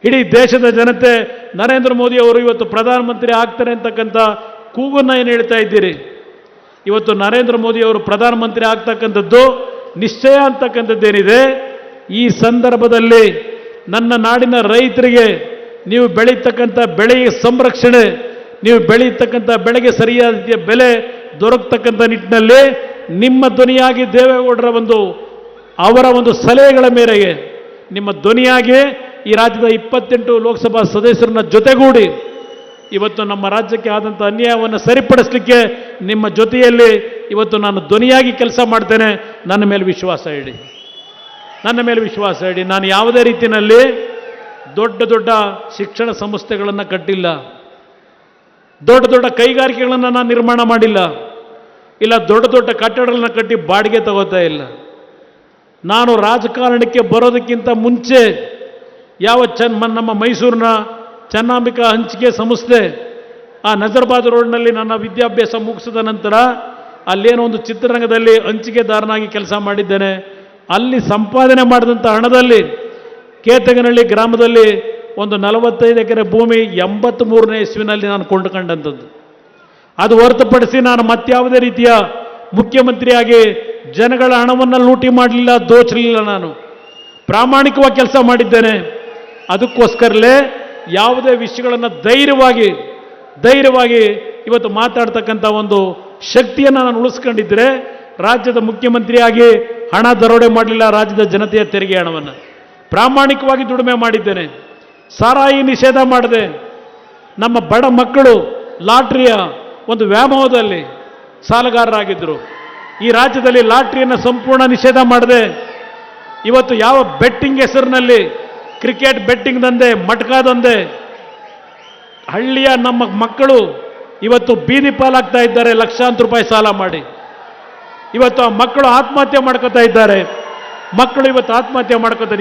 ಇಡೀ ದೇಶದ ಜನತೆ ನರೇಂದ್ರ ಮೋದಿಯವರು ಇವತ್ತು ಪ್ರಧಾನಮಂತ್ರಿ ಆಗ್ತಾರೆ ಅಂತಕ್ಕಂಥ ಕೂಗನ್ನು ಏನು ಹೇಳ್ತಾ ಇದ್ದೀರಿ. ಇವತ್ತು ನರೇಂದ್ರ ಮೋದಿಯವರು ಪ್ರಧಾನಮಂತ್ರಿ ಆಗ್ತಕ್ಕಂಥದ್ದು ನಿಶ್ಚಯ ಅಂತಕ್ಕಂಥದ್ದೇನಿದೆ. ಈ ಸಂದರ್ಭದಲ್ಲಿ ನನ್ನ ನಾಡಿನ ರೈತರಿಗೆ ನೀವು ಬೆಳೀತಕ್ಕಂಥ ಬೆಳೆಯ ಸಂರಕ್ಷಣೆ, ನೀವು ಬೆಳೀತಕ್ಕಂಥ ಬೆಳೆಗೆ ಸರಿಯಾದ ರೀತಿಯ ಬೆಲೆ ದೊರಕತಕ್ಕಂಥ ನಿಟ್ಟಿನಲ್ಲಿ ನಿಮ್ಮ ಧ್ವನಿಯಾಗಿ ದೇವೇಗೌಡರ ಅವರ ಒಂದು ಸಲಹೆಗಳ ಮೇರೆಗೆ ನಿಮ್ಮ ಧ್ವನಿಯಾಗಿ ಈ ರಾಜ್ಯದ 28 ಲೋಕಸಭಾ ಸದಸ್ಯರನ್ನ ಜೊತೆಗೂಡಿ ಇವತ್ತು ನಮ್ಮ ರಾಜ್ಯಕ್ಕೆ ಆದಂಥ ಅನ್ಯಾಯವನ್ನು ಸರಿಪಡಿಸಲಿಕ್ಕೆ ನಿಮ್ಮ ಜೊತೆಯಲ್ಲಿ ಇವತ್ತು ನಾನು ಧ್ವನಿಯಾಗಿ ಕೆಲಸ ಮಾಡ್ತೇನೆ. ನನ್ನ ಮೇಲೆ ವಿಶ್ವಾಸ ಇಡಿ. ನಾನು ಯಾವುದೇ ರೀತಿಯಲ್ಲಿ ದೊಡ್ಡ ದೊಡ್ಡ ಶಿಕ್ಷಣ ಸಂಸ್ಥೆಗಳನ್ನು ಕಟ್ಟಿಲ್ಲ, ದೊಡ್ಡ ದೊಡ್ಡ ಕೈಗಾರಿಕೆಗಳನ್ನು ನಾನು ನಿರ್ಮಾಣ ಮಾಡಿಲ್ಲ, ಇಲ್ಲ ದೊಡ್ಡ ದೊಡ್ಡ ಕಟ್ಟಡಗಳನ್ನು ಕಟ್ಟಿ ಬಾಡಿಗೆ ತಗೋತಾ ಇಲ್ಲ. ನಾನು ರಾಜಕಾರಣಕ್ಕೆ ಬರೋದಕ್ಕಿಂತ ಮುಂಚೆ ನಮ್ಮ ಮೈಸೂರಿನ ಚೆನ್ನಾಂಬಿಕಾ ಹಂಚಿಕೆ ಸಂಸ್ಥೆ ಆ ನಜರ್ಬಾದ್ ರೋಡ್ನಲ್ಲಿ ನನ್ನ ವಿದ್ಯಾಭ್ಯಾಸ ಮುಗಿಸಿದ ನಂತರ ಅಲ್ಲೇನೋ ಒಂದು ಚಿತ್ರರಂಗದಲ್ಲಿ ಹಂಚಿಕೆದಾರನಾಗಿ ಕೆಲಸ ಮಾಡಿದ್ದೇನೆ. ಅಲ್ಲಿ ಸಂಪಾದನೆ ಮಾಡಿದಂಥ ಹಣದಲ್ಲಿ ಕೇತಗನಹಳ್ಳಿ ಗ್ರಾಮದಲ್ಲಿ ಒಂದು 45 ಎಕರೆ ಭೂಮಿ 83ನೇ ಇಸ್ವಿನಲ್ಲಿ ನಾನು ಕೊಂಡುಕೊಂಡಂಥದ್ದು. ಅದು ಹೊರತುಪಡಿಸಿ ನಾನು ಮತ್ಯಾವುದೇ ರೀತಿಯ ಮುಖ್ಯಮಂತ್ರಿಯಾಗಿ ಜನಗಳ ಹಣವನ್ನು ಲೂಟಿ ಮಾಡಲಿಲ್ಲ, ದೋಚಲಿಲ್ಲ. ನಾನು ಪ್ರಾಮಾಣಿಕವಾಗಿ ಕೆಲಸ ಮಾಡಿದ್ದೇನೆ. ಅದಕ್ಕೋಸ್ಕರಲೇ ಯಾವುದೇ ವಿಷಯಗಳನ್ನು ಧೈರ್ಯವಾಗಿ ಇವತ್ತು ಮಾತಾಡ್ತಕ್ಕಂಥ ಒಂದು ಶಕ್ತಿಯನ್ನು ನಾನು ಉಳಿಸ್ಕೊಂಡಿದ್ದರೆ ರಾಜ್ಯದ ಮುಖ್ಯಮಂತ್ರಿಯಾಗಿ ಹಣ ದರೋಡೆ ಮಾಡಲಿಲ್ಲ, ರಾಜ್ಯದ ಜನತೆಯ ತೆರಿಗೆ ಹಣವನ್ನು ಪ್ರಾಮಾಣಿಕವಾಗಿ ದುಡಿಮೆ ಮಾಡಿದ್ದೇನೆ. ಸಾರಾಯಿ ನಿಷೇಧ ಮಾಡಿದೆ. ನಮ್ಮ ಬಡ ಮಕ್ಕಳು ಲಾಟ್ರಿಯ ಒಂದು ವ್ಯಾಮೋಹದಲ್ಲಿ ಸಾಲಗಾರರಾಗಿದ್ದರು. ಈ ರಾಜ್ಯದಲ್ಲಿ ಲಾಟ್ರಿಯನ್ನು ಸಂಪೂರ್ಣ ನಿಷೇಧ ಮಾಡಿದೆ. ಇವತ್ತು ಯಾವ ಬೆಟ್ಟಿಂಗ್ ಹೆಸರಿನಲ್ಲಿ ಕ್ರಿಕೆಟ್ ಬೆಟ್ಟಿಂಗ್ ದಂಧೆ, ಮಟ್ಕಾ ದಂಧೆ, ಹಳ್ಳಿಯ ನಮ್ಮ ಮಕ್ಕಳು ಇವತ್ತು ಬೀದಿ ಪಾಲಾಗ್ತಾ ಇದ್ದಾರೆ ಲಕ್ಷಾಂತರ ರೂಪಾಯಿ ಸಾಲ ಮಾಡಿ. ಇವತ್ತು ಆ ಮಕ್ಕಳು ಆತ್ಮಹತ್ಯೆ ಮಾಡ್ಕೋತಾ ಇದ್ದಾರೆ.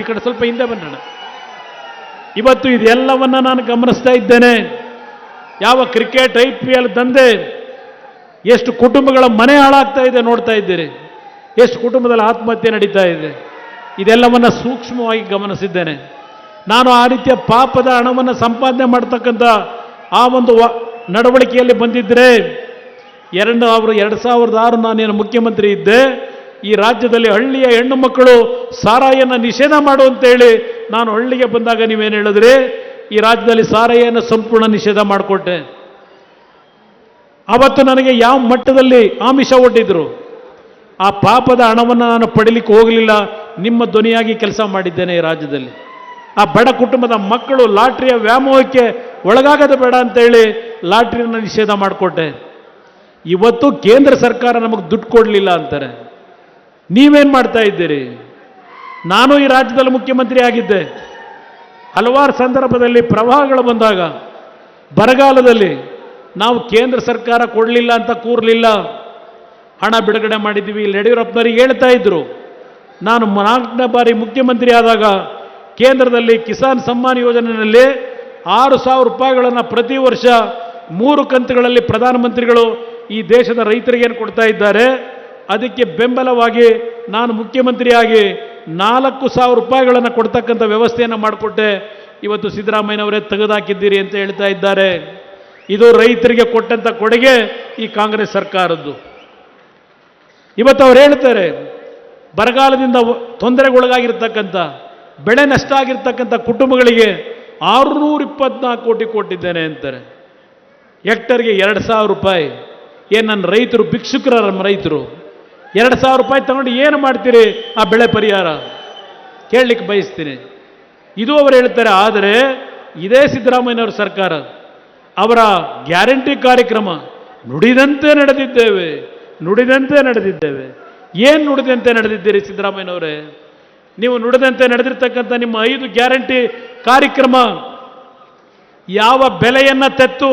ಈ ಕಡೆ ಸ್ವಲ್ಪ ಹಿಂದೆ ಬನ್ನೋಣ. ಇವತ್ತು ಇದೆಲ್ಲವನ್ನ ನಾನು ಗಮನಿಸ್ತಾ ಇದ್ದೇನೆ. ಯಾವ ಕ್ರಿಕೆಟ್ IPL ದಂಧೆ ಎಷ್ಟು ಕುಟುಂಬಗಳ ಮನೆ ಹಾಳಾಗ್ತಾ ಇದೆ ನೋಡ್ತಾ ಇದ್ದೀರಿ. ಎಷ್ಟು ಕುಟುಂಬದಲ್ಲಿ ಆತ್ಮಹತ್ಯೆ ನಡೀತಾ ಇದೆ. ಇದೆಲ್ಲವನ್ನ ಸೂಕ್ಷ್ಮವಾಗಿ ಗಮನಿಸಿದ್ದೇನೆ. ನಾನು ಆ ರೀತಿಯ ಪಾಪದ ಹಣವನ್ನು ಸಂಪಾದನೆ ಮಾಡ್ತಕ್ಕಂಥ ಆ ಒಂದು ನಡವಳಿಕೆಯಲ್ಲಿ ಬಂದಿದ್ದರೆ 2006 ನಾನೇನು ಮುಖ್ಯಮಂತ್ರಿ ಇದ್ದೆ, ಈ ರಾಜ್ಯದಲ್ಲಿ ಹಳ್ಳಿಯ ಹೆಣ್ಣು ಮಕ್ಕಳು ಸಾರಾಯಿಯನ್ನು ನಿಷೇಧ ಮಾಡುವಂತೇಳಿ ನಾನು ಹಳ್ಳಿಗೆ ಬಂದಾಗ ನೀವೇನು ಹೇಳಿದ್ರಿ, ಈ ರಾಜ್ಯದಲ್ಲಿ ಸಾರಾಯಿಯನ್ನು ಸಂಪೂರ್ಣ ನಿಷೇಧ ಮಾಡಿಕೊಟ್ಟೆ. ಅವತ್ತು ನನಗೆ ಯಾವ ಮಟ್ಟದಲ್ಲಿ ಆಮಿಷ ಒಡ್ಡಿದ್ರು. ಆ ಪಾಪದ ಹಣವನ್ನು ನಾನು ಪಡಿಲಿಕ್ಕೆ ಹೋಗಲಿಲ್ಲ. ನಿಮ್ಮ ಧ್ವನಿಯಾಗಿ ಕೆಲಸ ಮಾಡಿದ್ದೇನೆ ಈ ರಾಜ್ಯದಲ್ಲಿ. ಆ ಬಡ ಕುಟುಂಬದ ಮಕ್ಕಳು ಲಾಟ್ರಿಯ ವ್ಯಾಮೋಹಕ್ಕೆ ಒಳಗಾಗದ ಬೇಡ ಅಂತೇಳಿ ಲಾಟ್ರಿಯನ್ನು ನಿಷೇಧ ಮಾಡಿಕೊಟ್ಟೆ. ಇವತ್ತು ಕೇಂದ್ರ ಸರ್ಕಾರ ನಮಗೆ ದುಡ್ಡು ಕೊಡಲಿಲ್ಲ ಅಂತಾರೆ. ನೀವೇನು ಮಾಡ್ತಾ ಇದ್ದೀರಿ? ನಾನು ಈ ರಾಜ್ಯದಲ್ಲಿ ಮುಖ್ಯಮಂತ್ರಿ ಆಗಿದ್ದೆ. ಹಲವಾರು ಸಂದರ್ಭದಲ್ಲಿ ಪ್ರವಾಹಗಳು ಬಂದಾಗ, ಬರಗಾಲದಲ್ಲಿ ನಾವು ಕೇಂದ್ರ ಸರ್ಕಾರ ಕೊಡಲಿಲ್ಲ ಅಂತ ಕೂರಲಿಲ್ಲ, ಹಣ ಬಿಡುಗಡೆ ಮಾಡಿದ್ದೀವಿ. ಇಲ್ಲಿ ಯಡಿಯೂರಪ್ಪನವರಿಗೆ ಹೇಳ್ತಾ ಇದ್ರು, ನಾನು 4ನೇ ಬಾರಿ ಮುಖ್ಯಮಂತ್ರಿ ಆದಾಗ ಕೇಂದ್ರದಲ್ಲಿ ಕಿಸಾನ್ ಸಮ್ಮಾನ್ ಯೋಜನೆಯಲ್ಲಿ 6,000 ರೂಪಾಯಿಗಳನ್ನು ಪ್ರತಿ ವರ್ಷ 3 ಕಂತುಗಳಲ್ಲಿ ಪ್ರಧಾನಮಂತ್ರಿಗಳು ಈ ದೇಶದ ರೈತರಿಗೇನು ಕೊಡ್ತಾ ಇದ್ದಾರೆ, ಅದಕ್ಕೆ ಬೆಂಬಲವಾಗಿ ನಾನು ಮುಖ್ಯಮಂತ್ರಿಯಾಗಿ 4,000 ರೂಪಾಯಿಗಳನ್ನು ಕೊಡ್ತಕ್ಕಂಥ ವ್ಯವಸ್ಥೆಯನ್ನು ಮಾಡಿಕೊಟ್ಟೆ. ಇವತ್ತು ಸಿದ್ದರಾಮಯ್ಯನವರೇ ತೆಗೆದುಹಾಕಿದ್ದೀರಿ ಅಂತ ಹೇಳ್ತಾ ಇದ್ದಾರೆ. ಇದು ರೈತರಿಗೆ ಕೊಟ್ಟಂಥ ಕೊಡುಗೆ ಈ ಕಾಂಗ್ರೆಸ್ ಸರ್ಕಾರದ್ದು. ಇವತ್ತು ಅವ್ರು ಹೇಳ್ತಾರೆ, ಬರಗಾಲದಿಂದ ತೊಂದರೆಗೊಳಗಾಗಿರ್ತಕ್ಕಂಥ, ಬೆಳೆ ನಷ್ಟ ಆಗಿರ್ತಕ್ಕಂಥ ಕುಟುಂಬಗಳಿಗೆ 624 ಕೋಟಿ ಕೊಟ್ಟಿದ್ದೇನೆ ಅಂತಾರೆ. ಹೆಕ್ಟರ್ಗೆ 2,000 ರೂಪಾಯಿ. ಏನು ನನ್ನ ರೈತರು ಭಿಕ್ಷುಕರ? ನಮ್ಮ ರೈತರು 2,000 ರೂಪಾಯಿ ತಗೊಂಡು ಏನು ಮಾಡ್ತೀರಿ? ಆ ಬೆಳೆ ಪರಿಹಾರ ಕೇಳಲಿಕ್ಕೆ ಬಯಸ್ತೀನಿ. ಇದು ಅವರು ಹೇಳ್ತಾರೆ. ಆದರೆ ಇದೇ ಸಿದ್ದರಾಮಯ್ಯನವರ ಸರ್ಕಾರ, ಅವರ ಗ್ಯಾರಂಟಿ ಕಾರ್ಯಕ್ರಮ ನುಡಿದಂತೆ ನಡೆದಿದ್ದೇವೆ. ಏನು ನುಡಿದಂತೆ ನಡೆದಿದ್ದೀರಿ ಸಿದ್ದರಾಮಯ್ಯನವರೇ? ನೀವು ನುಡಿದಂತೆ ನಡೆದಿರ್ತಕ್ಕಂಥ ನಿಮ್ಮ 5 ಗ್ಯಾರಂಟಿ ಕಾರ್ಯಕ್ರಮ ಯಾವ ಬೆಲೆಯನ್ನು ತೆತ್ತು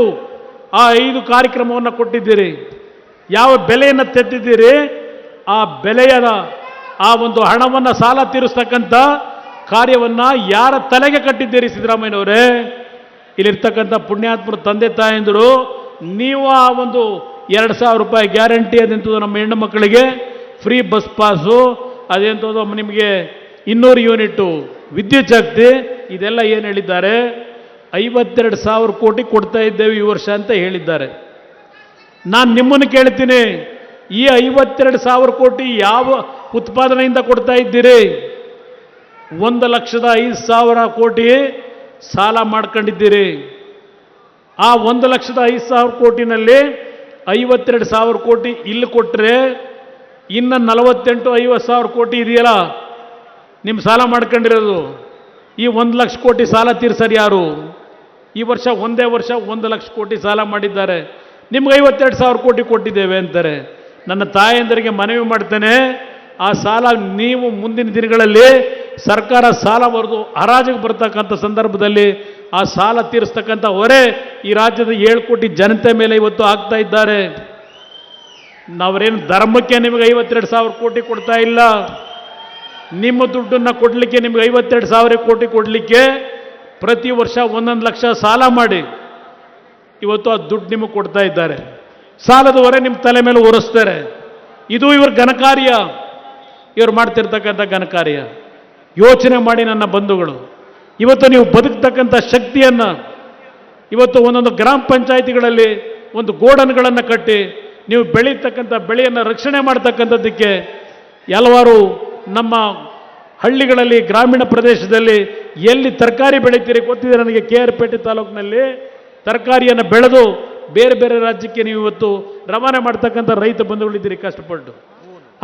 ಆ 5 ಕಾರ್ಯಕ್ರಮವನ್ನು ಕೊಟ್ಟಿದ್ದೀರಿ, ಯಾವ ಬೆಲೆಯನ್ನು ತೆತ್ತಿದ್ದೀರಿ, ಆ ಬೆಲೆಯ ಆ ಒಂದು ಹಣವನ್ನು ಸಾಲ ತೀರಿಸ್ತಕ್ಕಂಥ ಕಾರ್ಯವನ್ನು ಯಾರ ತಲೆಗೆ ಕಟ್ಟಿದ್ದೀರಿ ಸಿದ್ದರಾಮಯ್ಯನವರೇ? ಇಲ್ಲಿರ್ತಕ್ಕಂಥ ಪುಣ್ಯಾತ್ಮರ ತಂದೆ ತಾಯಂದಿರು ನೀವು ಆ ಒಂದು 2,000 ರೂಪಾಯಿ ಗ್ಯಾರಂಟಿ ಅದೆಂಥದ್ದು ನಮ್ಮ ಹೆಣ್ಣು ಮಕ್ಕಳಿಗೆ ಫ್ರೀ ಬಸ್ ಪಾಸು, ಅದೆಂಥದ್ದು ನಿಮಗೆ 200 ಯೂನಿಟು ವಿದ್ಯುತ್ ಶಕ್ತಿ, ಇದೆಲ್ಲ ಏನು ಹೇಳಿದ್ದಾರೆ? 52,000 ಕೋಟಿ ಕೊಡ್ತಾ ಇದ್ದೇವೆ ಈ ವರ್ಷ ಅಂತ ಹೇಳಿದ್ದಾರೆ. ನಾನು ನಿಮ್ಮನ್ನು ಕೇಳ್ತೀನಿ, ಈ 52,000 ಕೋಟಿ ಯಾವ ಉತ್ಪಾದನೆಯಿಂದ ಕೊಡ್ತಾ ಇದ್ದೀರಿ? 1,05,000 ಕೋಟಿ ಸಾಲ ಮಾಡ್ಕೊಂಡಿದ್ದೀರಿ. ಆ 1,05,000 ಕೋಟಿನಲ್ಲಿ 52,000 ಕೋಟಿ ಇಲ್ಲಿ ಕೊಟ್ಟರೆ ಇನ್ನು 48-50,000 ಕೋಟಿ ಇದೆಯಲ್ಲ ನಿಮ್ಮ ಸಾಲ ಮಾಡ್ಕೊಂಡಿರೋದು. ಈ 1,00,000 ಕೋಟಿ ಸಾಲ ತೀರ್ಸರು ಯಾರು? ಈ ವರ್ಷ ಒಂದೇ ವರ್ಷ 1,00,000 ಕೋಟಿ ಸಾಲ ಮಾಡಿದ್ದಾರೆ. ನಿಮ್ಗೆ 52,000 ಕೋಟಿ ಕೊಟ್ಟಿದ್ದೇವೆ ಅಂತಾರೆ. ನನ್ನ ತಾಯಂದರಿಗೆ ಮನವಿ ಮಾಡ್ತೇನೆ, ಆ ಸಾಲ ನೀವು ಮುಂದಿನ ದಿನಗಳಲ್ಲಿ ಸರ್ಕಾರ ಸಾಲ ಬರೆದು ಹರಾಜಿಗೆ ಬರ್ತಕ್ಕಂಥ ಸಂದರ್ಭದಲ್ಲಿ ಆ ಸಾಲ ತೀರಿಸ್ತಕ್ಕಂಥ ಹೊರೆ ಈ ರಾಜ್ಯದ 7 ಕೋಟಿ ಜನತೆ ಮೇಲೆ ಇವತ್ತು ಆಗ್ತಾ ಇದ್ದಾರೆ. ನಾವೇನು ಧರ್ಮಕ್ಕೆ ನಿಮಗೆ 52,000 ಕೋಟಿ ಕೊಡ್ತಾ ಇಲ್ಲ. ನಿಮ್ಮ ದುಡ್ಡನ್ನು ಕೊಡಲಿಕ್ಕೆ ನಿಮಗೆ 52,000 ಕೋಟಿ ಕೊಡಲಿಕ್ಕೆ ಪ್ರತಿ ವರ್ಷ 1 ಲಕ್ಷ ಸಾಲ ಮಾಡಿ ಇವತ್ತು ಆ ದುಡ್ಡು ನಿಮಗೆ ಕೊಡ್ತಾ ಇದ್ದಾರೆ. ಸಾಲದ ಹೊರೆ ನಿಮ್ಮ ತಲೆ ಮೇಲೆ ಹೊರಿಸ್ತಾರೆ. ಇದು ಇವ್ರ ಘನಕಾರ್ಯ, ಇವ್ರು ಮಾಡ್ತಿರ್ತಕ್ಕಂಥ ಘನಕಾರ್ಯ. ಯೋಚನೆ ಮಾಡಿ ನನ್ನ ಬಂಧುಗಳು, ಇವತ್ತು ನೀವು ಬದುಕ್ತಕ್ಕಂಥ ಶಕ್ತಿಯನ್ನು ಇವತ್ತು ಒಂದೊಂದು ಗ್ರಾಮ ಪಂಚಾಯಿತಿಗಳಲ್ಲಿ ಒಂದು ಗೋಡನ್ಗಳನ್ನು ಕಟ್ಟಿ ನೀವು ಬೆಳೀತಕ್ಕಂಥ ಬೆಳೆಯನ್ನು ರಕ್ಷಣೆ ಮಾಡ್ತಕ್ಕಂಥದ್ದಕ್ಕೆ ಹಲವಾರು ನಮ್ಮ ಹಳ್ಳಿಗಳಲ್ಲಿ ಗ್ರಾಮೀಣ ಪ್ರದೇಶದಲ್ಲಿ ಎಲ್ಲಿ ತರಕಾರಿ ಬೆಳೀತೀರಿ ಗೊತ್ತಿದೆ ನನಗೆ. KR ಪೇಟೆ ತಾಲೂಕಿನಲ್ಲಿ ತರಕಾರಿಯನ್ನು ಬೆಳೆದು ಬೇರೆ ಬೇರೆ ರಾಜ್ಯಕ್ಕೆ ನೀವು ಇವತ್ತು ರವಾನೆ ಮಾಡ್ತಕ್ಕಂಥ ರೈತ ಬಂಧುಗಳಿದ್ದೀರಿ ಕಷ್ಟಪಟ್ಟು.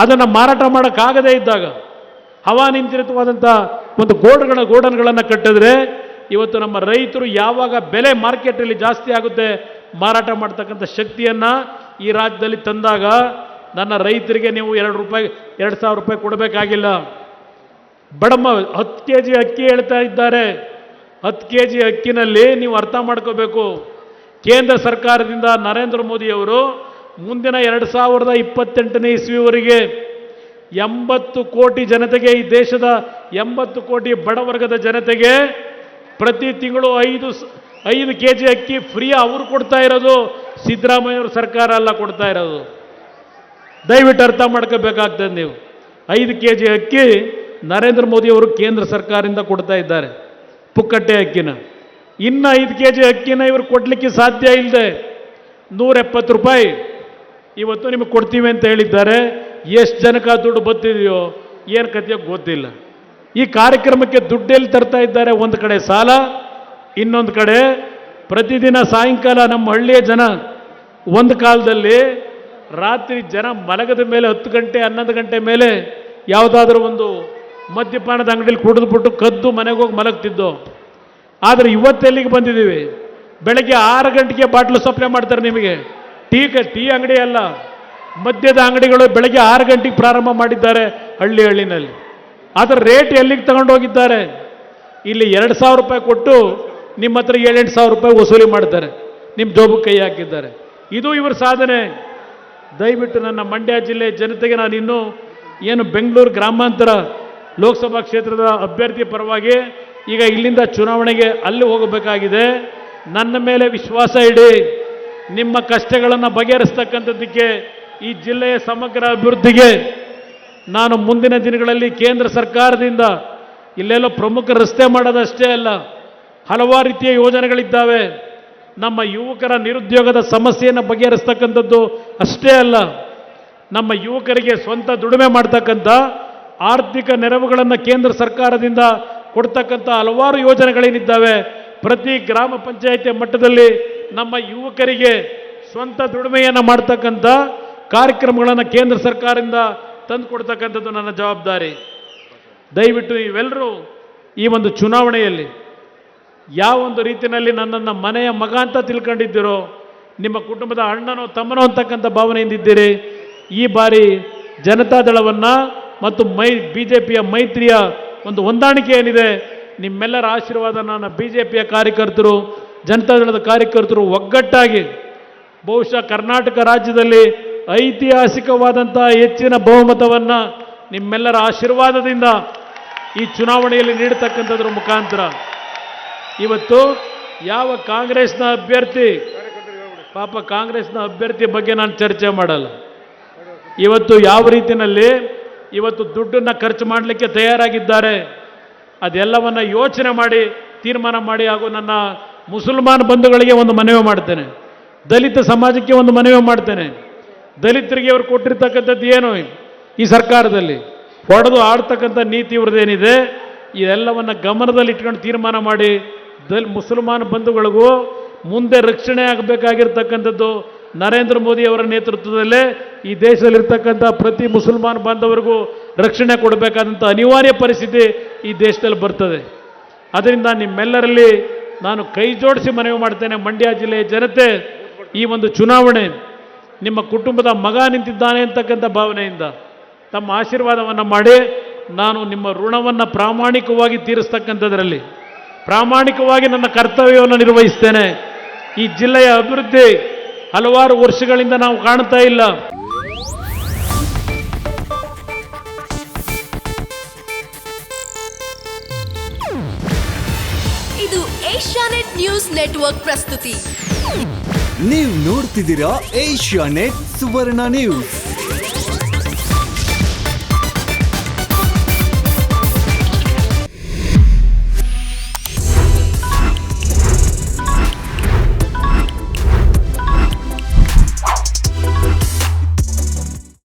ಅದನ್ನು ಮಾರಾಟ ಮಾಡೋಕ್ಕಾಗದೇ ಇದ್ದಾಗ ಹವಾನಿಯಂತ್ರಿತವಾದಂಥ ಒಂದು ಗೋಡನ್ಗಳನ್ನು ಕಟ್ಟಿದ್ರೆ ಇವತ್ತು ನಮ್ಮ ರೈತರು ಯಾವಾಗ ಬೆಲೆ ಮಾರ್ಕೆಟಲ್ಲಿ ಜಾಸ್ತಿ ಆಗುತ್ತೆ ಮಾರಾಟ ಮಾಡ್ತಕ್ಕಂಥ ಶಕ್ತಿಯನ್ನು ಈ ರಾಜ್ಯದಲ್ಲಿ ತಂದಾಗ ನನ್ನ ರೈತರಿಗೆ ನೀವು 2,000 ರೂಪಾಯಿ ಕೊಡಬೇಕಾಗಿಲ್ಲ. ಬಡಮ್ಮ 10 kg ಅಕ್ಕಿ ಹೇಳ್ತಾ ಇದ್ದಾರೆ. 10 kg ಅಕ್ಕಿನಲ್ಲಿ ನೀವು ಅರ್ಥ ಮಾಡ್ಕೋಬೇಕು, ಕೇಂದ್ರ ಸರ್ಕಾರದಿಂದ ನರೇಂದ್ರ ಮೋದಿಯವರು ಮುಂದಿನ 2028ನೇ ಇಸ್ವಿವರೆಗೆ 80 ಕೋಟಿ ಜನತೆಗೆ, ಈ ದೇಶದ 80 ಕೋಟಿ ಬಡವರ್ಗದ ಜನತೆಗೆ ಪ್ರತಿ ತಿಂಗಳು 5 kg ಅಕ್ಕಿ ಫ್ರೀ ಅವರು ಕೊಡ್ತಾ ಇರೋದು. ಸಿದ್ದರಾಮಯ್ಯವ್ರ ಸರ್ಕಾರ ಅಲ್ಲ ಕೊಡ್ತಾ ಇರೋದು. ದಯವಿಟ್ಟು ಅರ್ಥ ಮಾಡ್ಕೋಬೇಕಾಗ್ತದೆ ನೀವು. 5 kg ಅಕ್ಕಿ ನರೇಂದ್ರ ಮೋದಿಯವರು ಕೇಂದ್ರ ಸರ್ಕಾರದಿಂದ ಕೊಡ್ತಾ ಇದ್ದಾರೆ, ಪುಕ್ಕಟ್ಟೆ ಅಕ್ಕಿನ. ಇನ್ನು 5 kg ಅಕ್ಕಿನ ಇವರು ಕೊಡಲಿಕ್ಕೆ ಸಾಧ್ಯ ಇಲ್ಲದೆ 170 ರೂಪಾಯಿ ಇವತ್ತು ನಿಮಗೆ ಕೊಡ್ತೀವಿ ಅಂತ ಹೇಳಿದ್ದಾರೆ. ಎಷ್ಟು ಜನಕ್ಕೆ ದುಡ್ಡು ಬತ್ತಿದೆಯೋ ಏನು ಕಥೆಯೋ ಗೊತ್ತಿಲ್ಲ. ಈ ಕಾರ್ಯಕ್ರಮಕ್ಕೆ ದುಡ್ಡೆಲ್ಲಿ ತರ್ತಾ ಇದ್ದಾರೆ? ಒಂದು ಕಡೆ ಸಾಲ, ಇನ್ನೊಂದು ಕಡೆ ಪ್ರತಿದಿನ ಸಾಯಂಕಾಲ ನಮ್ಮ ಹಳ್ಳಿಯ ಜನ ಒಂದು ಕಾಲದಲ್ಲಿ ರಾತ್ರಿ ಜನ ಮಲಗದ ಮೇಲೆ 10 ಗಂಟೆ 11 ಗಂಟೆ ಮೇಲೆ ಯಾವುದಾದ್ರೂ ಒಂದು ಮದ್ಯಪಾನದ ಅಂಗಡಿಯಲ್ಲಿ ಕುಡಿದ್ಬಿಟ್ಟು ಕದ್ದು ಮನೆಗೆ ಹೋಗಿ ಮಲಗ್ತಿದ್ದೋ. ಆದರೆ ಇವತ್ತೆಲ್ಲಿಗೆ ಬಂದಿದ್ದೀವಿ? ಬೆಳಗ್ಗೆ 6 ಗಂಟೆಗೆ ಬಾಟ್ಲು ಸಪ್ಲೈ ಮಾಡ್ತಾರೆ ನಿಮಗೆ. ಟೀ ಅಂಗಡಿ ಅಲ್ಲ, ಮದ್ಯದ ಅಂಗಡಿಗಳು ಬೆಳಗ್ಗೆ 6 ಗಂಟೆಗೆ ಪ್ರಾರಂಭ ಮಾಡಿದ್ದಾರೆ ಹಳ್ಳಿನಲ್ಲಿ. ಅದರ ರೇಟ್ ಎಲ್ಲಿಗೆ ತಗೊಂಡು ಹೋಗಿದ್ದಾರೆ? ಇಲ್ಲಿ 2,000 ರೂಪಾಯಿ ಕೊಟ್ಟು ನಿಮ್ಮ ಹತ್ರ 7-8 ರೂಪಾಯಿ ವಸೂಲಿ ಮಾಡ್ತಾರೆ, ನಿಮ್ಮ ಜೋಬಕ್ಕೆ ಕೈ ಹಾಕಿದ್ದಾರೆ. ಇದು ಇವರ ಸಾಧನೆ. ದಯವಿಟ್ಟು ನನ್ನ ಮಂಡ್ಯ ಜಿಲ್ಲೆ ಜನತೆಗೆ ನಾನು ಇನ್ನೂ ಏನು ಬೆಂಗಳೂರು ಗ್ರಾಮಾಂತರ ಲೋಕಸಭಾ ಕ್ಷೇತ್ರದ ಅಭ್ಯರ್ಥಿ ಪರವಾಗಿ ಈಗ ಇಲ್ಲಿಂದ ಚುನಾವಣೆಗೆ ಅಲ್ಲಿ ಹೋಗಬೇಕಾಗಿದೆ. ನನ್ನ ಮೇಲೆ ವಿಶ್ವಾಸ ಇಡಿ. ನಿಮ್ಮ ಕಷ್ಟಗಳನ್ನು ಬಗೆಹರಿಸ್ತಕ್ಕಂಥದ್ದಕ್ಕೆ, ಈ ಜಿಲ್ಲೆಯ ಸಮಗ್ರ ಅಭಿವೃದ್ಧಿಗೆ ನಾನು ಮುಂದಿನ ದಿನಗಳಲ್ಲಿ ಕೇಂದ್ರ ಸರ್ಕಾರದಿಂದ ಇಲ್ಲೆಲ್ಲೋ ಪ್ರಮುಖ ರಸ್ತೆ ಮಾಡೋದಷ್ಟೇ ಅಲ್ಲ, ಹಲವಾರು ರೀತಿಯ ಯೋಜನೆಗಳಿದ್ದಾವೆ. ನಮ್ಮ ಯುವಕರ ನಿರುದ್ಯೋಗದ ಸಮಸ್ಯೆಯನ್ನು ಬಗೆಹರಿಸ್ತಕ್ಕಂಥದ್ದು ಅಷ್ಟೇ ಅಲ್ಲ, ನಮ್ಮ ಯುವಕರಿಗೆ ಸ್ವಂತ ದುಡಿಮೆ ಮಾಡ್ತಕ್ಕಂಥ ಆರ್ಥಿಕ ನೆರವುಗಳನ್ನು ಕೇಂದ್ರ ಸರ್ಕಾರದಿಂದ ಕೊಡ್ತಕ್ಕಂಥ ಹಲವಾರು ಯೋಜನೆಗಳೇನಿದ್ದಾವೆ. ಪ್ರತಿ ಗ್ರಾಮ ಪಂಚಾಯಿತಿ ಮಟ್ಟದಲ್ಲಿ ನಮ್ಮ ಯುವಕರಿಗೆ ಸ್ವಂತ ದುಡಿಮೆಯನ್ನು ಮಾಡ್ತಕ್ಕಂಥ ಕಾರ್ಯಕ್ರಮಗಳನ್ನು ಕೇಂದ್ರ ಸರ್ಕಾರದಿಂದ ತಂದು ಕೊಡ್ತಕ್ಕಂಥದ್ದು ನನ್ನ ಜವಾಬ್ದಾರಿ. ದಯವಿಟ್ಟು ನೀವೆಲ್ಲರೂ ಈ ಒಂದು ಚುನಾವಣೆಯಲ್ಲಿ ಯಾವ ಒಂದು ರೀತಿಯಲ್ಲಿ ನನ್ನನ್ನು ಮನೆಯ ಮಗ ಅಂತ ತಿಳ್ಕೊಂಡಿದ್ದೀರೋ, ನಿಮ್ಮ ಕುಟುಂಬದ ಅಣ್ಣನೋ ತಮ್ಮನೋ ಅಂತಕ್ಕಂಥ ಭಾವನೆಯಿಂದಿದ್ದೀರಿ. ಈ ಬಾರಿ ಜನತಾದಳವನ್ನು ಮತ್ತು BJPಯ ಮೈತ್ರಿಯ ಒಂದು ಹೊಂದಾಣಿಕೆ ಏನಿದೆ, ನಿಮ್ಮೆಲ್ಲರ ಆಶೀರ್ವಾದ, ನನ್ನ BJPಯ ಕಾರ್ಯಕರ್ತರು, ಜನತಾದಳದ ಕಾರ್ಯಕರ್ತರು ಒಗ್ಗಟ್ಟಾಗಿ ಬಹುಶಃ ಕರ್ನಾಟಕ ರಾಜ್ಯದಲ್ಲಿ ಐತಿಹಾಸಿಕವಾದಂಥ ಹೆಚ್ಚಿನ ಬಹುಮತವನ್ನು ನಿಮ್ಮೆಲ್ಲರ ಆಶೀರ್ವಾದದಿಂದ ಈ ಚುನಾವಣೆಯಲ್ಲಿ ನೀಡತಕ್ಕಂಥದ್ರ ಮುಖಾಂತರ ಇವತ್ತು ಯಾವ ಕಾಂಗ್ರೆಸ್ನ ಅಭ್ಯರ್ಥಿ, ಪಾಪ ಕಾಂಗ್ರೆಸ್ನ ಅಭ್ಯರ್ಥಿ ಬಗ್ಗೆ ನಾನು ಚರ್ಚೆ ಮಾಡಲ್ಲ, ಇವತ್ತು ಯಾವ ರೀತಿಯಲ್ಲಿ ಇವತ್ತು ದುಡ್ಡನ್ನು ಖರ್ಚು ಮಾಡಲಿಕ್ಕೆ ತಯಾರಾಗಿದ್ದಾರೆ ಅದೆಲ್ಲವನ್ನು ಯೋಚನೆ ಮಾಡಿ ತೀರ್ಮಾನ ಮಾಡಿ. ಹಾಗೂ ನನ್ನ ಮುಸಲ್ಮಾನ್ ಬಂಧುಗಳಿಗೆ ಒಂದು ಮನವಿ ಮಾಡ್ತೇನೆ, ದಲಿತ ಸಮಾಜಕ್ಕೆ ಒಂದು ಮನವಿ ಮಾಡ್ತೇನೆ. ದಲಿತರಿಗೆ ಅವರು ಕೊಟ್ಟಿರ್ತಕ್ಕಂಥದ್ದು ಏನು ಈ ಸರ್ಕಾರದಲ್ಲಿ ಹೊಡೆದು ಆಡ್ತಕ್ಕಂಥ ನೀತಿ ಇವ್ರದ್ದೇನಿದೆ ಇದೆಲ್ಲವನ್ನು ಗಮನದಲ್ಲಿ ಇಟ್ಕೊಂಡು ತೀರ್ಮಾನ ಮಾಡಿ ಮುಸಲ್ಮಾನ್ ಬಂಧುಗಳಿಗೂ ಮುಂದೆ ರಕ್ಷಣೆ ಆಗಬೇಕಾಗಿರ್ತಕ್ಕಂಥದ್ದು ನರೇಂದ್ರ ಮೋದಿ ಅವರ ನೇತೃತ್ವದಲ್ಲೇ ಈ ದೇಶದಲ್ಲಿರ್ತಕ್ಕಂಥ ಪ್ರತಿ ಮುಸಲ್ಮಾನ್ ಬಾಂಧವರಿಗೂ ರಕ್ಷಣೆ ಕೊಡಬೇಕಾದಂಥ ಅನಿವಾರ್ಯ ಪರಿಸ್ಥಿತಿ ಈ ದೇಶದಲ್ಲಿ ಬರ್ತದೆ. ಅದರಿಂದ ನಿಮ್ಮೆಲ್ಲರಲ್ಲಿ ನಾನು ಕೈ ಜೋಡಿಸಿ ಮನವಿ ಮಾಡ್ತೇನೆ, ಮಂಡ್ಯ ಜಿಲ್ಲೆಯ ಜನತೆ ಈ ಒಂದು ಚುನಾವಣೆ ನಿಮ್ಮ ಕುಟುಂಬದ ಮಗ ನಿಂತಿದ್ದಾನೆ ಅಂತಕ್ಕಂಥ ಭಾವನೆಯಿಂದ ತಮ್ಮ ಆಶೀರ್ವಾದವನ್ನು ಮಾಡಿ ನಾನು ನಿಮ್ಮ ಋಣವನ್ನು ಪ್ರಾಮಾಣಿಕವಾಗಿ ತೀರಿಸ್ತಕ್ಕಂಥದ್ರಲ್ಲಿ ಪ್ರಾಮಾಣಿಕವಾಗಿ ನನ್ನ ಕರ್ತವ್ಯವನ್ನು ನಿರ್ವಹಿಸ್ತೇನೆ. ಈ ಜಿಲ್ಲೆಯ ಅಭಿವೃದ್ಧಿ ಹಲವಾರು ವರ್ಷಗಳಿಂದ ನಾವು ಕಾಣ್ತಾ ಇಲ್ಲ. ಇದು ಏಷ್ಯಾನೆಟ್ ನ್ಯೂಸ್ ನೆಟ್ವರ್ಕ್ ಪ್ರಸ್ತುತಿ. ನೀವು ನೋಡ್ತಿದ್ದೀರಾ ಏಷ್ಯಾನೆಟ್ ಸುವರ್ಣ ನ್ಯೂಸ್.